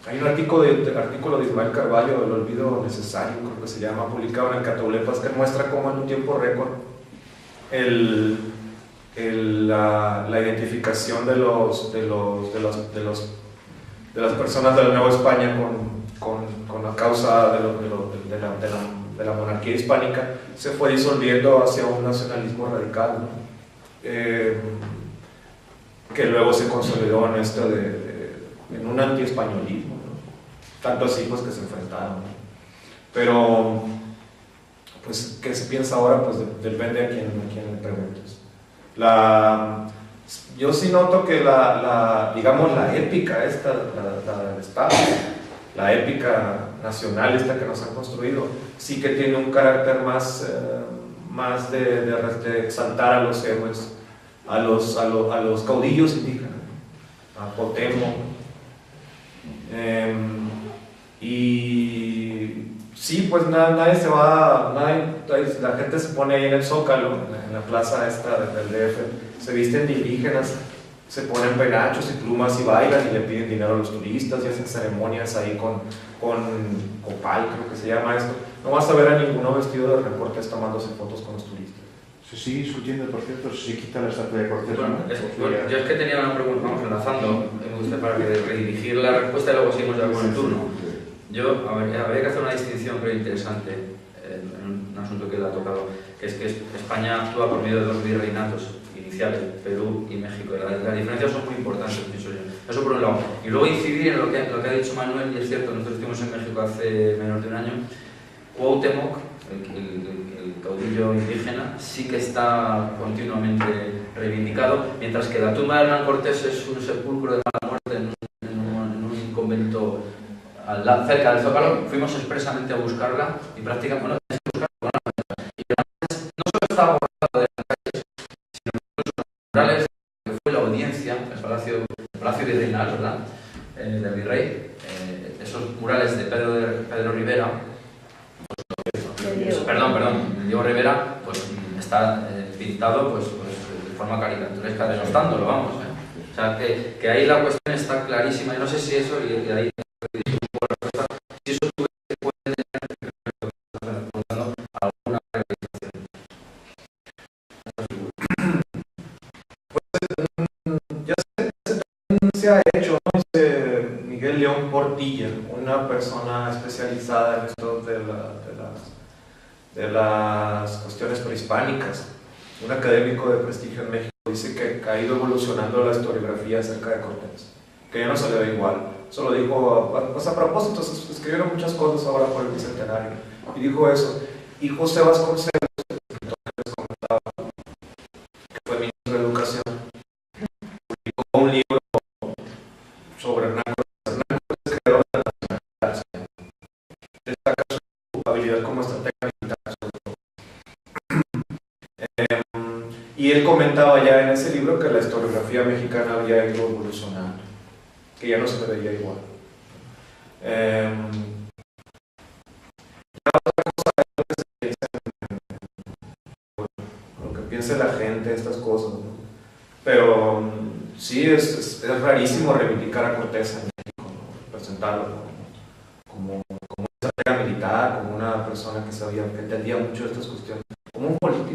Hay un artículo de Ismael Carballo, El olvido necesario, creo que se llama, publicado en el Cataulepas, que muestra cómo en un tiempo récord la identificación de las personas de la Nueva España con la causa de la monarquía hispánica se fue disolviendo hacia un nacionalismo radical, ¿no? Que luego se consolidó en un antiespañolismo, ¿no? Tanto así pues que se enfrentaron, ¿no? Pero pues ¿qué se piensa ahora? Pues depende a quién le preguntes. Yo sí noto que digamos la épica del Estado, la épica nacional que nos han construido, sí que tiene un carácter más de exaltar a los héroes, a los caudillos indígenas, a Cuauhtémoc, y sí, pues nadie se va, la gente se pone ahí en el Zócalo, en la plaza del DF, se visten de indígenas, se ponen penachos y plumas y bailan y le piden dinero a los turistas y hacen ceremonias ahí con copal, creo que se llama esto. No vas a ver a ninguno vestido de Recortes tomándose fotos con los turistas. Se sigue discutiendo, por cierto, si se quita la estatua de Cortés. Bueno, yo es que tenía una pregunta, vamos enlazando, me gusta para redirigir la respuesta y luego seguimos ya con el turno. Yo, habría que hacer una distinción creo interesante en un asunto que le ha tocado, que es que España actúa por medio de dos virreinatos iniciales, Perú y México. Las diferencias son muy importantes, pienso yo. Eso por un lado. Y luego incidir en lo que ha dicho Manuel, y es cierto, nosotros estuvimos en México hace menos de un año. Cuauhtémoc, el caudillo indígena, sí que está continuamente reivindicado, mientras que la tumba de Hernán Cortés es un sepulcro de mala muerte en un convento cerca del Zócalo. Fuimos expresamente a buscarla y prácticamente no solo estaba borrado de las calles, sino que incluso los murales, que fue la audiencia, el Palacio Virreinal, ¿verdad? del virrey, esos murales de Pedro Rivera, perdón, de Diego Rivera, pues está pintado pues, de forma caricaturesca, denostándolo, vamos. O sea, que ahí la cuestión está clarísima, y no sé si eso, y ahí si eso puede tener alguna realización. Ya se ha hecho, ¿no? Miguel León Portilla, una persona especializada en esto de las cuestiones prehispánicas, un académico de prestigio en México, dice que ha ido evolucionando la historiografía acerca de Cortés, que ya no se le ve igual. Eso lo dijo, pues a propósito, se escribieron muchas cosas ahora por el bicentenario, y dijo eso. Y José Vasconcelos, que comentaba, que fue ministro de Educación, publicó un libro sobre Hernán Cortés, creador de la nacionalidad. Destaca su habilidad como estratega militar. Y él comentaba ya en ese libro que la historiografía mexicana había ido evolucionando, que ya no se le veía igual. Otra cosa es lo que piense la gente, estas cosas, ¿no? Pero sí, es rarísimo reivindicar a Cortés en México, ¿no? Presentarlo como estratega militar, como una persona que entendía mucho de estas cuestiones, como un político.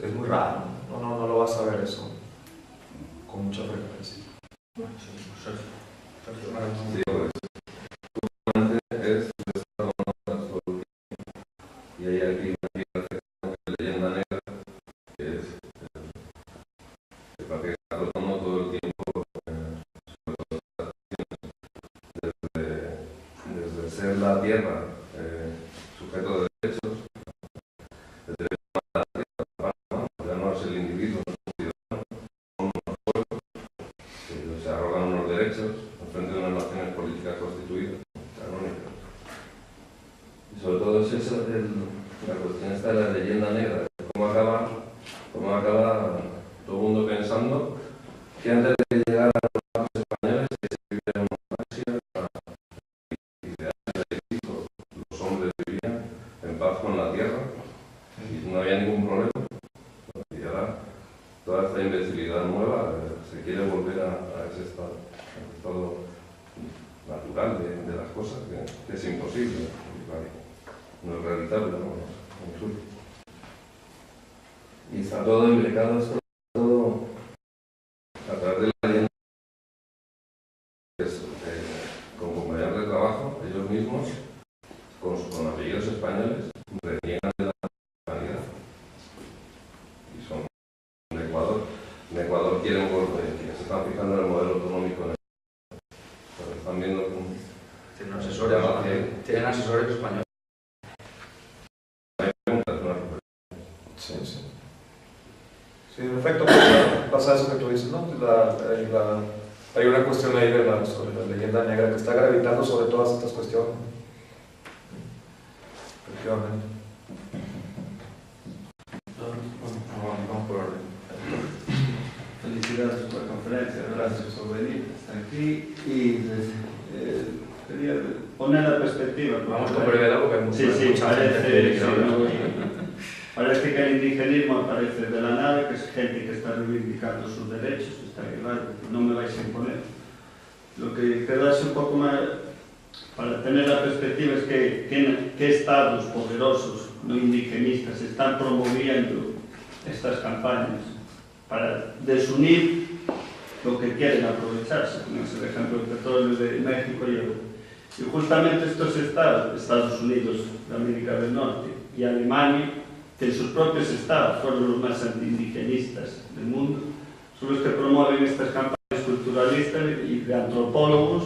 Es muy raro, no lo vas a ver eso con mucha frecuencia. Sí, pues, es y hay aquí una leyenda negra que es el papel que está rotando todo el tiempo sobre todas las desde ser la tierra sujeto de derechos, el derecho a la tierra, ya no es el individuo, no es un ciudadano, son unos pueblos que se arrogan unos derechos en frente de unas naciones políticas constituidas, canónicas. Y sobre todo es eso, la cuestión esta de la leyenda negra, cómo acaba todo el mundo pensando que antes de llegar a los campos españoles que se vivía en una Asia y de Egipto, los hombres vivían en paz con la tierra y no había ningún problema. Y ahora toda esta imbecilidad nueva se quiere volver a ese estado natural de las cosas, que es imposible, no es realizable, no es absurdo. Y está todo implicado, esto todo a través de la leyenda, con compañeros de trabajo, ellos mismos, con apellidos españoles, reniegan de la nacionalidad. Y son en Ecuador. En Ecuador quieren volver, se están fijando en el modelo autonómico. Pero están viendo tienen asesores españoles. Sí, en efecto, pasa eso que tú dices, ¿no? Hay una cuestión ahí sobre la leyenda negra que está gravitando sobre todas estas cuestiones. Efectivamente. Vamos por orden. Felicidades por la conferencia, gracias por venir hasta aquí y quería poner la perspectiva. Vamos con brevedad porque hay mucha gente que quiere hablar. Parece que el indigenismo aparece de la nada, que es gente que está reivindicando sus derechos, está claro, no me vais a imponer. Lo que quedase un poco más, para tener la perspectiva, es que estados poderosos, no indigenistas, están promoviendo estas campañas para desunir lo que quieren aprovecharse, como es el ejemplo del petróleo de México y Europa. Y justamente estos estados, Estados Unidos de América del Norte y Alemania, que en sus propios estados fueron los más antiindigenistas del mundo, son los que promueven estas campañas culturalistas y de antropólogos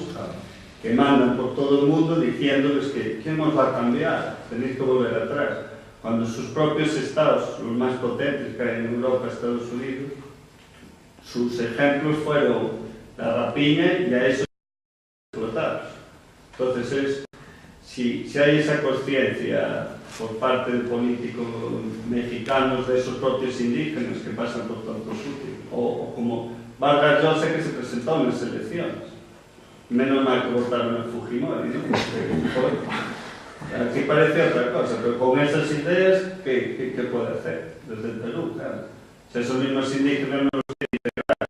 que mandan por todo el mundo diciéndoles que ¿quién nos va a cambiar? Tenéis que volver atrás. Cuando sus propios estados, los más potentes que hay en Europa, Estados Unidos, sus ejemplos fueron la rapiña y a esos explotados. Entonces, si hay esa conciencia por parte de políticos mexicanos de esos propios indígenas que pasan por tantos sitios, o como Vargas Llosa, que se presentó en las elecciones, Menos mal que votaron a Fujimori, ¿no? Aquí parece otra cosa, pero con esas ideas, ¿qué puede hacer desde el Perú? Claro. Si esos mismos indígenas no los quieren integrar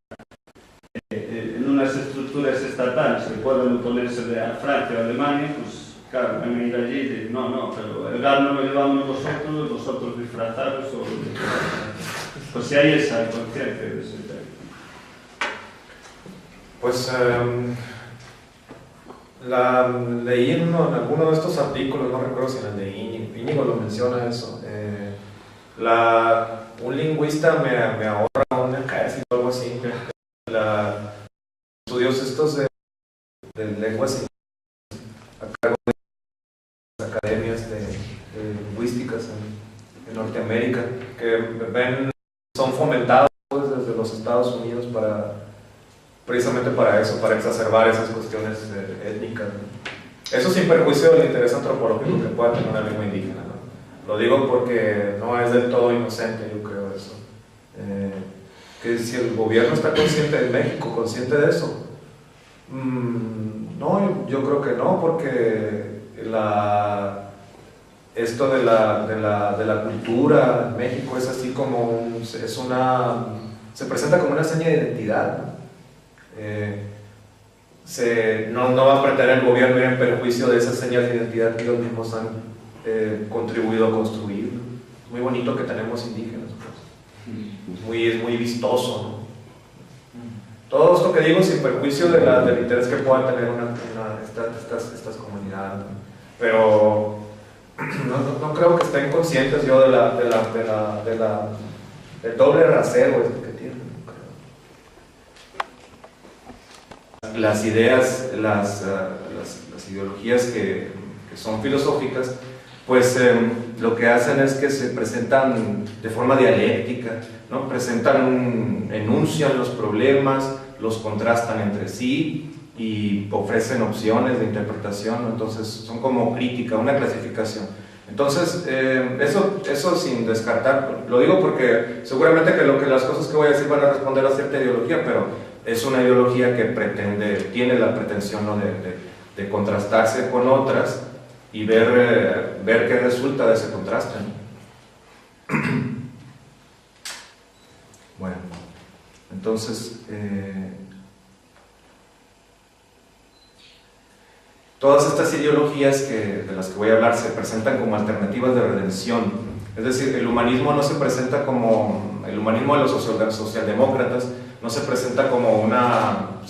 en unas estructuras estatales que puedan oponerse a Francia o Alemania, pues claro, van a ir allí y decir, no, pero el gas no lo llevamos vosotros disfrazados, pues si hay esa conciencia de ese tema. Pues leí en alguno de estos artículos, no recuerdo si en el de Íñigo lo menciona eso, un lingüista me ahorra un ejército o algo así, estudios estos de lenguas a cargo de las academias de lingüísticas en Norteamérica, que son fomentados pues, desde los Estados Unidos precisamente para eso, para exacerbar esas cuestiones étnicas, ¿no? Eso sin perjuicio del interés antropológico que pueda tener una lengua indígena, ¿no? Lo digo porque no es del todo inocente, yo creo eso. Que si el gobierno está consciente de México, consciente de eso, no, yo creo que no, porque esto de la cultura en México es así como se presenta como una seña de identidad, ¿no? No va a pretender el gobierno ir en perjuicio de esas señas de identidad que ellos mismos han contribuido a construir, ¿no? Es muy bonito que tenemos indígenas, pues. Es muy vistoso, ¿no? Todo esto que digo sin perjuicio del interés que puedan tener estas comunidades, ¿no? Pero no creo que estén conscientes yo del doble rasero que tienen. Las ideas, las ideologías que son filosóficas, pues lo que hacen es que se presentan de forma dialéctica, ¿no? Enuncian los problemas, los contrastan entre sí y ofrecen opciones de interpretación, ¿no? Entonces son como crítica, una clasificación. Entonces, eso sin descartar, lo digo porque seguramente que las cosas que voy a decir van a responder a cierta ideología, pero es una ideología que tiene la pretensión, ¿no? de contrastarse con otras y ver qué resulta de ese contraste, ¿no? Bueno, entonces todas estas ideologías de las que voy a hablar se presentan como alternativas de redención. Es decir, el humanismo no se presenta como el humanismo de los socialdemócratas, no se presenta como una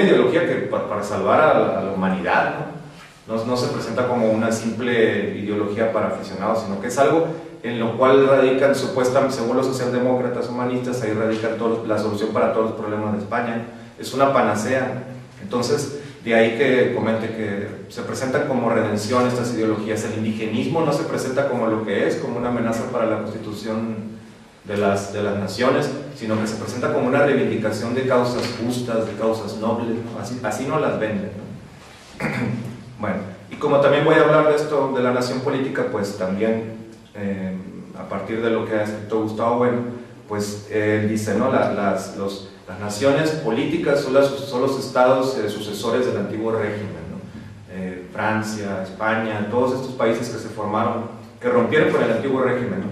ideología que para salvar a la humanidad, ¿no? No se presenta como una simple ideología para aficionados, sino que es algo en lo cual radican, supuestamente, según los socialdemócratas humanistas, ahí radica la solución para todos los problemas de España. Es una panacea. Entonces, de ahí que comente que se presentan como redención estas ideologías. El indigenismo no se presenta como lo que es, como una amenaza para la constitución de las naciones, sino que se presenta como una reivindicación de causas justas, de causas nobles, ¿no? Así no las venden, ¿no? Bueno, y como también voy a hablar de esto, de la nación política, pues también a partir de lo que ha escrito Gustavo Bueno, pues dice, ¿no? Las naciones políticas son los estados sucesores del antiguo régimen, ¿no? Francia, España, todos estos países que se formaron, que rompieron con el antiguo régimen, ¿no?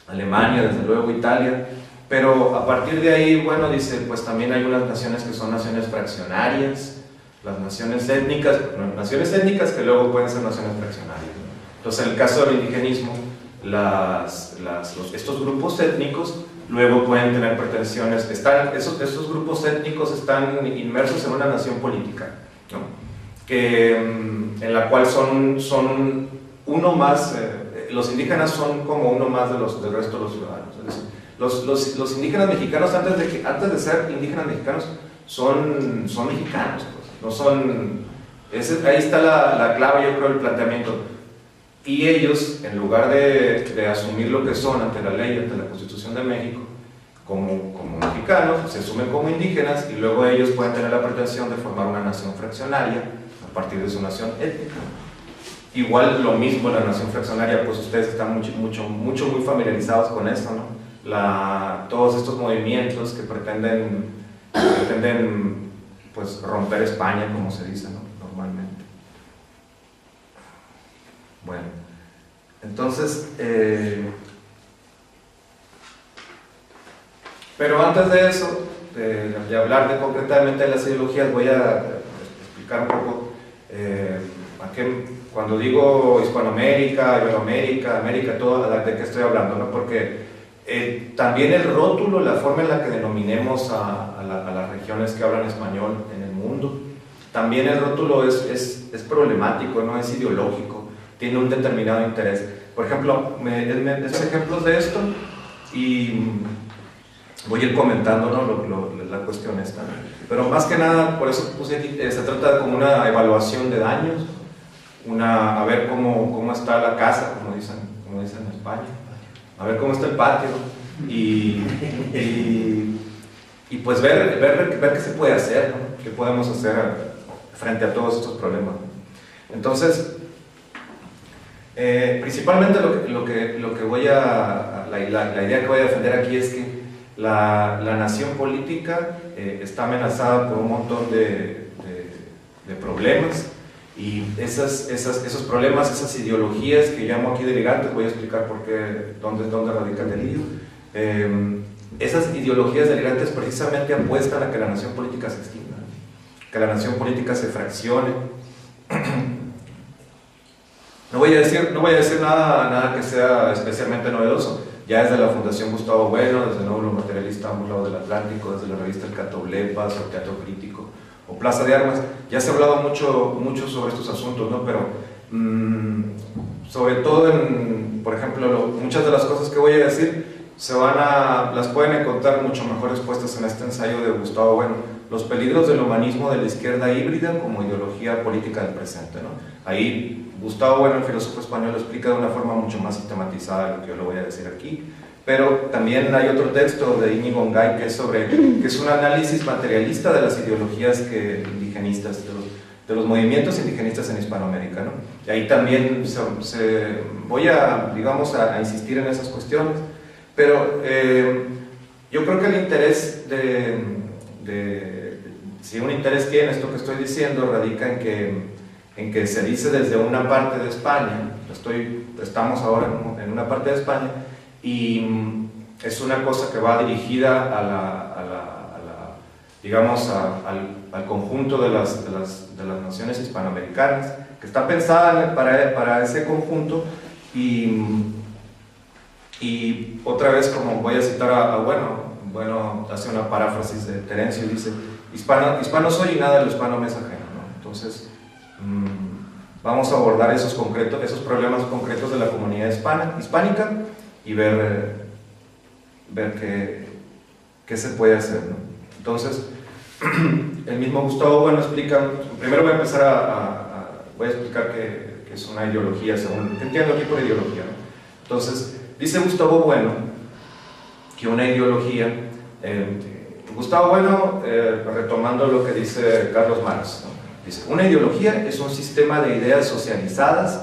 Alemania, desde luego Italia, pero a partir de ahí, bueno, dice, pues también hay unas naciones que son naciones fraccionarias, las naciones étnicas que luego pueden ser naciones fraccionarias, ¿no? Entonces, en el caso del indigenismo, estos grupos étnicos luego pueden tener pretensiones, estos grupos étnicos están inmersos en una nación política, ¿no? En la cual son uno más, los indígenas son como uno más del resto de los ciudadanos. Es decir, los indígenas mexicanos, antes de ser indígenas mexicanos, son mexicanos, pues. No son, ahí está la clave, yo creo, del planteamiento. Y ellos, en lugar de asumir lo que son ante la ley, ante la Constitución de México, como mexicanos, se asumen como indígenas y luego ellos pueden tener la pretensión de formar una nación fraccionaria a partir de su nación étnica. Igual lo mismo la nación fraccionaria, pues ustedes están muy familiarizados con eso, ¿no? Todos estos movimientos que pretenden pretenden pues romper España, como se dice, ¿no? Normalmente. Bueno, entonces, pero antes de eso, de hablar concretamente de las ideologías, voy a explicar un poco cuando digo Hispanoamérica, Iberoamérica, América, todo, ¿de qué estoy hablando? ¿No? Porque también el rótulo, la forma en la que denominemos a las regiones que hablan español en el mundo, también el rótulo es problemático, no es ideológico, tiene un determinado interés. Por ejemplo, me ejemplos de esto y voy a ir comentando, ¿no? La cuestión esta, ¿no? Pero más que nada, por eso puse aquí, se trata de como una evaluación de daños, a ver cómo está la casa, como dicen en España, a ver cómo está el patio y pues ver qué se puede hacer, ¿no? Qué podemos hacer frente a todos estos problemas. Entonces, principalmente lo que voy la idea que voy a defender aquí es que la nación política está amenazada por un montón de problemas, y esos problemas, esas ideologías que llamo aquí delirantes, voy a explicar por qué, dónde radica el delirio. Esas ideologías delirantes precisamente apuestan a que la nación política se extinga, que la nación política se fraccione. No voy a decir nada que sea especialmente novedoso. Ya desde la Fundación Gustavo Bueno, desde el Nódulo Materialista a un lado del Atlántico, desde la revista El Catoblepas, o Teatro Crítico, o Plaza de Armas, ya se ha hablado mucho sobre estos asuntos, ¿no? Pero sobre todo por ejemplo, muchas de las cosas que voy a decir las pueden encontrar mucho mejor expuestas en este ensayo de Gustavo Bueno, Los peligros del humanismo de la izquierda híbrida como ideología política del presente, ¿no? Ahí Gustavo Bueno, el filósofo español, lo explica de una forma mucho más sistematizada de lo que yo lo voy a decir aquí. Pero también hay otro texto de Íñigo Ongay que es un análisis materialista de las ideologías indigenistas, de los movimientos indigenistas en Hispanoamérica, ¿no? Y ahí también voy a insistir en esas cuestiones, pero yo creo que el interés si un interés tiene esto que estoy diciendo, radica en que se dice desde una parte de España, estamos ahora en una parte de España, y es una cosa que va dirigida al conjunto de las naciones hispanoamericanas, que está pensada para ese conjunto, y otra vez, como voy a citar a Bueno hace una paráfrasis de Terencio y dice: hispano soy y nada de lo hispano me es ajeno, ¿no? Entonces, vamos a abordar esos problemas concretos de la comunidad hispánica y ver qué se puede hacer, ¿no? Entonces, el mismo Gustavo Bueno explica, primero voy a empezar voy a explicar qué es una ideología, ¿qué entiendo aquí por ideología, ¿no? Entonces, dice Gustavo Bueno que una ideología, Gustavo Bueno, retomando lo que dice Carlos Marx, ¿no? Dice: una ideología es un sistema de ideas socializadas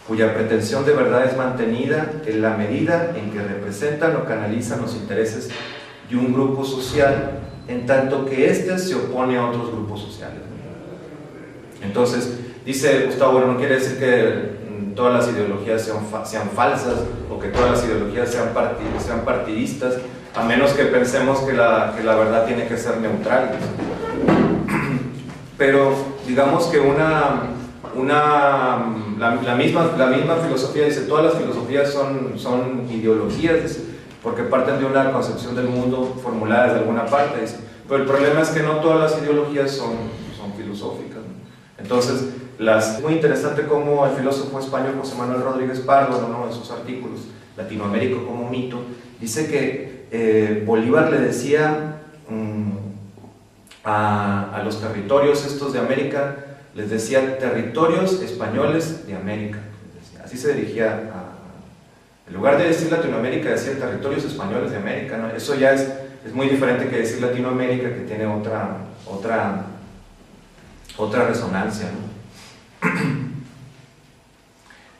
cuya pretensión de verdad es mantenida en la medida en que representan o canalizan los intereses de un grupo social, en tanto que éste se opone a otros grupos sociales. Entonces, dice Gustavo Bueno, no quiere decir que todas las ideologías sean falsas, o que todas las ideologías sean partidistas, a menos que pensemos que la verdad tiene que ser neutral. Pero digamos que la misma filosofía dice: todas las filosofías son ideologías, dice, porque parten de una concepción del mundo formulada desde alguna parte, dice. Pero el problema es que no todas las ideologías son filosóficas, ¿no? Entonces, es muy interesante cómo el filósofo español José Manuel Rodríguez Pardo, ¿no?, en sus artículos Latinoamérica como mito, dice que Bolívar le decía a los territorios estos de América, les decía territorios españoles de América, así se dirigía en lugar de decir Latinoamérica, decía territorios españoles de América, ¿no? Eso ya es muy diferente que decir Latinoamérica, que tiene otra resonancia, ¿no?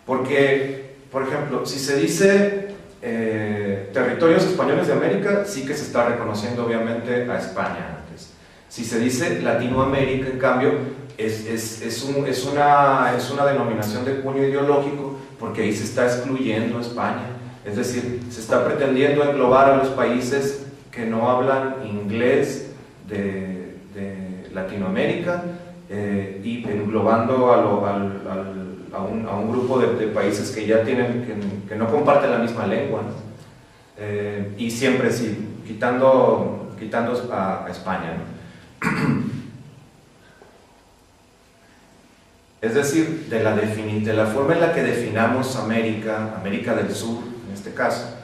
Porque, por ejemplo, si se dice territorios españoles de América, sí que se está reconociendo obviamente a España antes. Si se dice Latinoamérica, en cambio, es una denominación de puño ideológico, porque ahí se está excluyendo a España. Es decir, se está pretendiendo englobar a los países que no hablan inglés de Latinoamérica, y englobando a un grupo de países que ya que no comparten la misma lengua, ¿no? Y siempre sí, quitando a España, ¿no? Es decir, de la forma en la que definamos América del Sur, en este caso,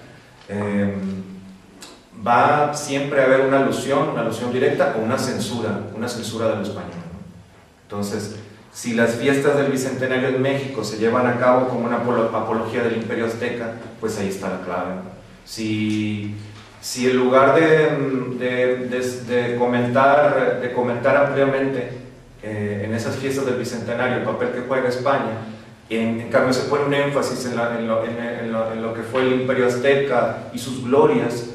va siempre a haber una alusión directa o una censura de lo español, ¿no? Entonces, si las fiestas del Bicentenario en México se llevan a cabo como una apología del Imperio Azteca, pues ahí está la clave, ¿no? Si en lugar de comentar ampliamente en esas fiestas del Bicentenario el papel que juega España, en cambio se pone un énfasis en lo que fue el Imperio Azteca y sus glorias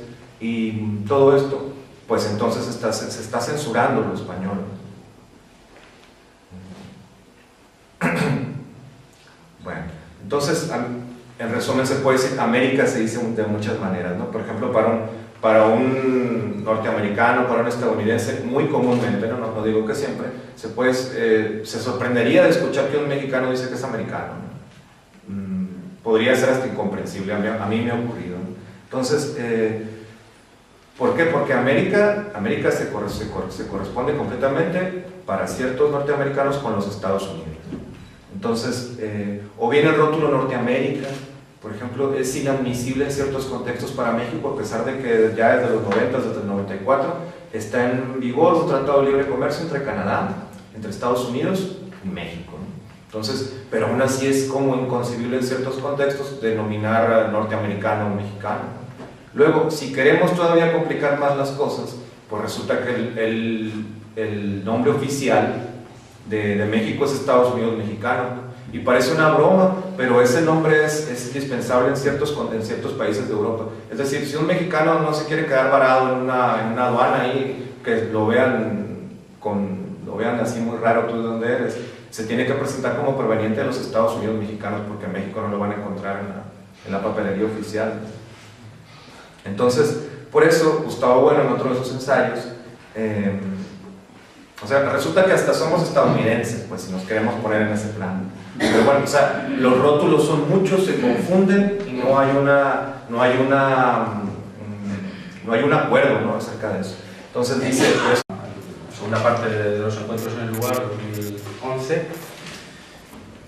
y todo esto, pues entonces se está censurando lo español. Bueno, entonces, en resumen se puede decir, América se dice de muchas maneras, ¿no? Por ejemplo, para un norteamericano, para un estadounidense, muy comúnmente, no digo que siempre, se sorprendería de escuchar que un mexicano dice que es americano, ¿no? Podría ser hasta incomprensible, a mí me ha ocurrido, ¿no? Entonces, ¿por qué? Porque América se corresponde completamente para ciertos norteamericanos con los Estados Unidos. Entonces, o bien el rótulo Norteamérica, por ejemplo, es inadmisible en ciertos contextos para México, a pesar de que ya desde los 90, desde el 94, está en vigor un tratado de libre comercio entre Canadá, entre Estados Unidos y México, ¿no? Entonces, pero aún así es como inconcebible en ciertos contextos denominar norteamericano o mexicano. Luego, si queremos todavía complicar más las cosas, pues resulta que el nombre oficial de México es Estados Unidos Mexicano. Y parece una broma, pero ese nombre es indispensable en ciertos países de Europa. Es decir, si un mexicano no se quiere quedar varado en una aduana ahí, que lo vean así muy raro, tú de dónde eres, se tiene que presentar como proveniente de los Estados Unidos Mexicanos, porque en México no lo van a encontrar en la papelería oficial. Entonces, por eso Gustavo Bueno, en otro de sus ensayos, o sea, resulta que hasta somos estadounidenses, pues, si nos queremos poner en ese plan. Pero bueno, o sea, los rótulos son muchos, se confunden y no hay un acuerdo, ¿no?, acerca de eso. Entonces dice, pues, la segunda parte de los encuentros en el lugar, 2011,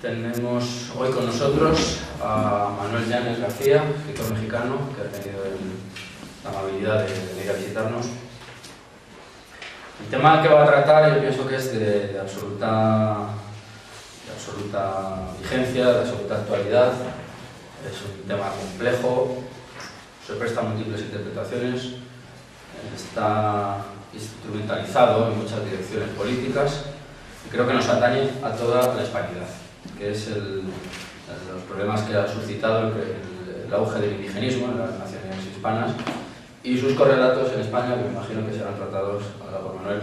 tenemos hoy con nosotros a Manuel Llanes García, escritor mexicano, que ha tenido la amabilidad de venir a visitarnos. El tema que va a tratar yo pienso que es de absoluta vigencia, de absoluta actualidad. Es un tema complejo, se presta a múltiples interpretaciones, está instrumentalizado en muchas direcciones políticas y creo que nos atañe a toda la hispanidad, que es los problemas que ha suscitado el auge del indigenismo en las naciones hispanas y sus correlatos en España, que me imagino que serán tratados ahora por Manuel,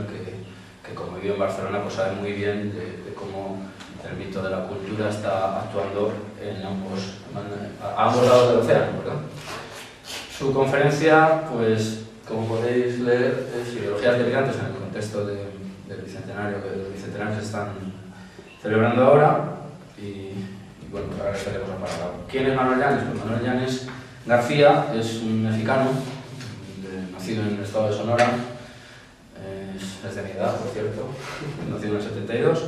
que como vivió en Barcelona, pues sabe muy bien de cómo el mito de la cultura está actuando a ambos lados del océano, ¿verdad? Su conferencia, pues, como podéis leer, es Ideologías delirantes en el contexto del Bicentenario, que los Bicentenarios se están celebrando ahora, y bueno, pues agradeceremos a Paragao. ¿Quién es Manuel Llanes? Pues Manuel Llanes García es un mexicano, nacido en el estado de Sonora, es de mi edad, por cierto, nacido en el 72,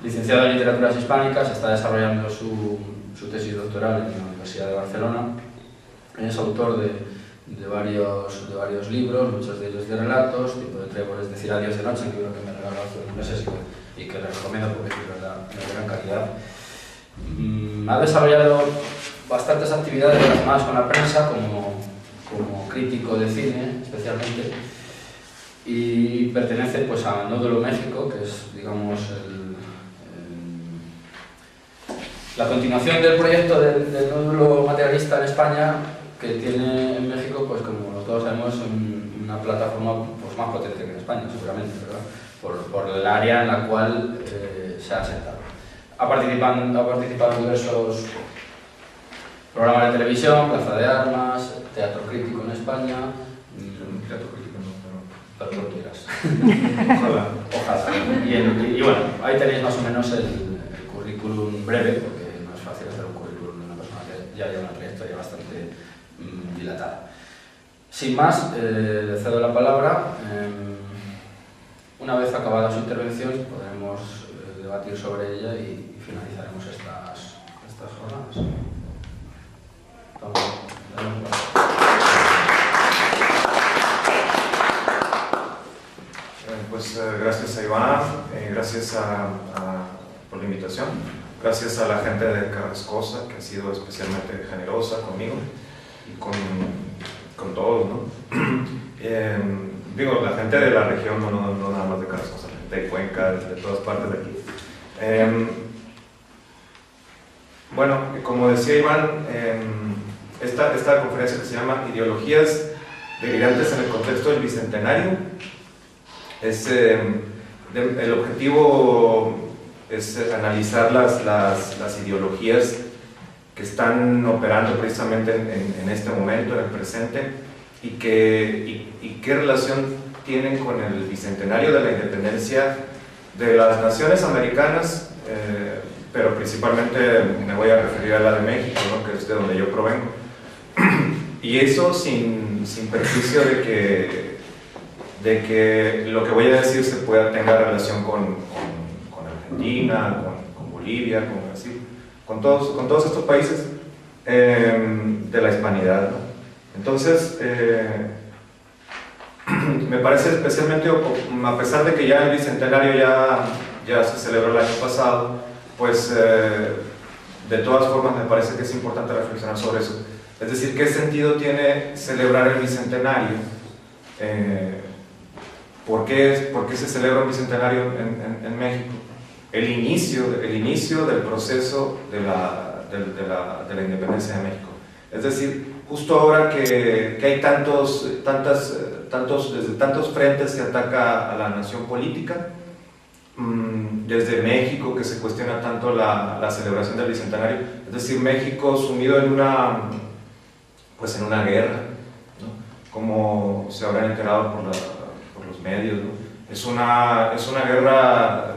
licenciado en Literaturas Hispánicas, está desarrollando su tesis doctoral en la Universidad de Barcelona, es autor de varios libros, muchos de ellos de relatos, tipo de Tréboles de Ciradios de Noche, un libro que me regaló hace unos meses y que le recomiendo porque es de gran calidad. Ha desarrollado bastantes actividades relacionadas con la prensa, como crítico de cine, especialmente, y pertenece pues a Nódulo México, que es, digamos, la continuación del proyecto del Nódulo materialista en España, que tiene en México, pues como todos sabemos, una plataforma pues, más potente que en España, seguramente, ¿verdad? Por el área en la cual se ha asentado. Ha participado en diversos programas de televisión, Plaza de Armas, Teatro Crítico en España. Teatro Crítico no, Pero tú quieras. Ojalá. Ojalá. Y bueno, ahí tenéis más o menos el currículum breve, porque no es fácil hacer un currículum de una persona que ya lleva una trayectoria bastante dilatada. Sin más, le cedo la palabra. Una vez acabada su intervención, podremos debatir sobre ella y finalizaremos estas jornadas. Pues gracias a Iván, gracias por la invitación, gracias a la gente de Carrascosa, que ha sido especialmente generosa conmigo y con todos, ¿no? Digo, la gente de la región, no nada más de Carrascosa, la gente de Cuenca, de todas partes de aquí. Bueno, como decía Iván, esta conferencia que se llama Ideologías delirantes en el contexto del Bicentenario, el objetivo es analizar las ideologías que están operando precisamente en este momento, en el presente, y qué relación tienen con el Bicentenario de la Independencia de las naciones americanas, pero principalmente me voy a referir a la de México, ¿no? Que es de donde yo provengo. Y eso sin perjuicio de que lo que voy a decir tenga relación con Argentina, con Bolivia, con Brasil, con todos estos países de la hispanidad, ¿no? Entonces, me parece especialmente, a pesar de que ya el Bicentenario ya se celebró el año pasado, pues de todas formas me parece que es importante reflexionar sobre eso. Es decir, ¿qué sentido tiene celebrar el Bicentenario? ¿Por qué se celebra un Bicentenario en México? El inicio del proceso de la independencia de México. Es decir, justo ahora que hay desde tantos frentes que ataca a la nación política, desde México, que se cuestiona tanto la celebración del Bicentenario, es decir, México sumido en una guerra, ¿no? Como se habrán enterado por los medios, ¿no? Es una guerra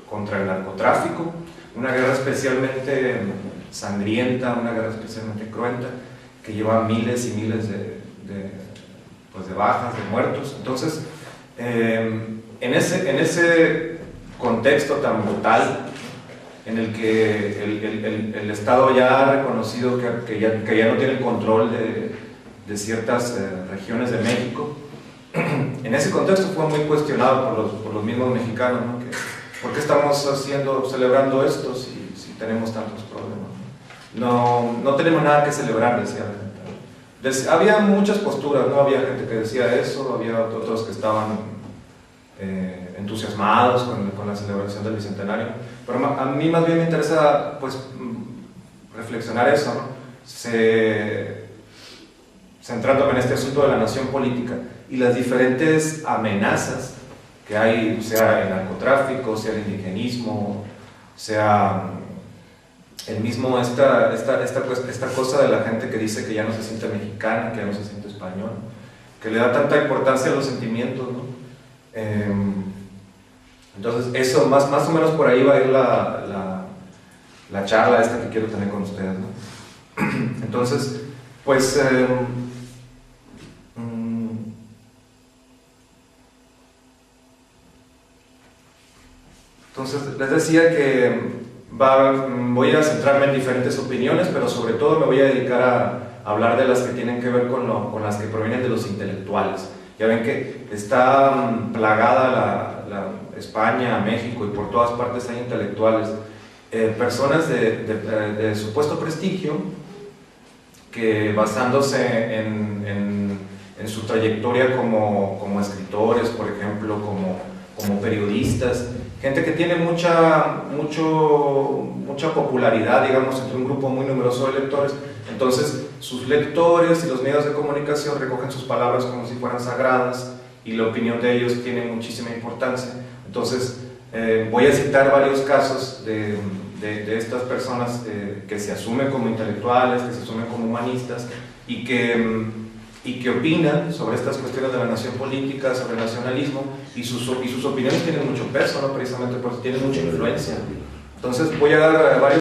contra el narcotráfico, una guerra especialmente sangrienta, una guerra especialmente cruenta, que lleva miles y miles de bajas, de muertos. Entonces, en ese contexto tan brutal, en el que el Estado ya ha reconocido que ya no tiene el control de ciertas regiones de México, en ese contexto fue muy cuestionado por los mismos mexicanos, ¿no? ¿Por qué estamos celebrando esto si tenemos tantos problemas? No tenemos nada que celebrar, decía la gente. Había muchas posturas, ¿no? Había gente que decía eso, había otros que estaban entusiasmados con la celebración del Bicentenario, pero a mí más bien me interesa, pues, reflexionar eso, ¿no? Centrándome en este asunto de la nación política y las diferentes amenazas que hay, sea el narcotráfico, sea el indigenismo, sea el mismo esta cosa de la gente que dice que ya no se siente mexicana, que ya no se siente español, que le da tanta importancia a los sentimientos, ¿no? Entonces eso, más o menos por ahí va a ir la charla esta que quiero tener con ustedes, ¿no? Entonces, pues les decía que voy a centrarme en diferentes opiniones, pero sobre todo me voy a dedicar a hablar de las que tienen que ver con las que provienen de los intelectuales. Ya ven que está plagada la España, México y por todas partes hay intelectuales, personas de supuesto prestigio que basándose en su trayectoria como escritores, por ejemplo, como periodistas, gente que tiene mucha popularidad, digamos, entre un grupo muy numeroso de lectores. Entonces sus lectores y los medios de comunicación recogen sus palabras como si fueran sagradas y la opinión de ellos tiene muchísima importancia. Entonces, voy a citar varios casos de estas personas que se asumen como intelectuales, que se asumen como humanistas y que opinan sobre estas cuestiones de la nación política, sobre el nacionalismo, y sus opiniones tienen mucho peso, ¿no? Precisamente porque tienen mucha influencia. Entonces voy a dar varios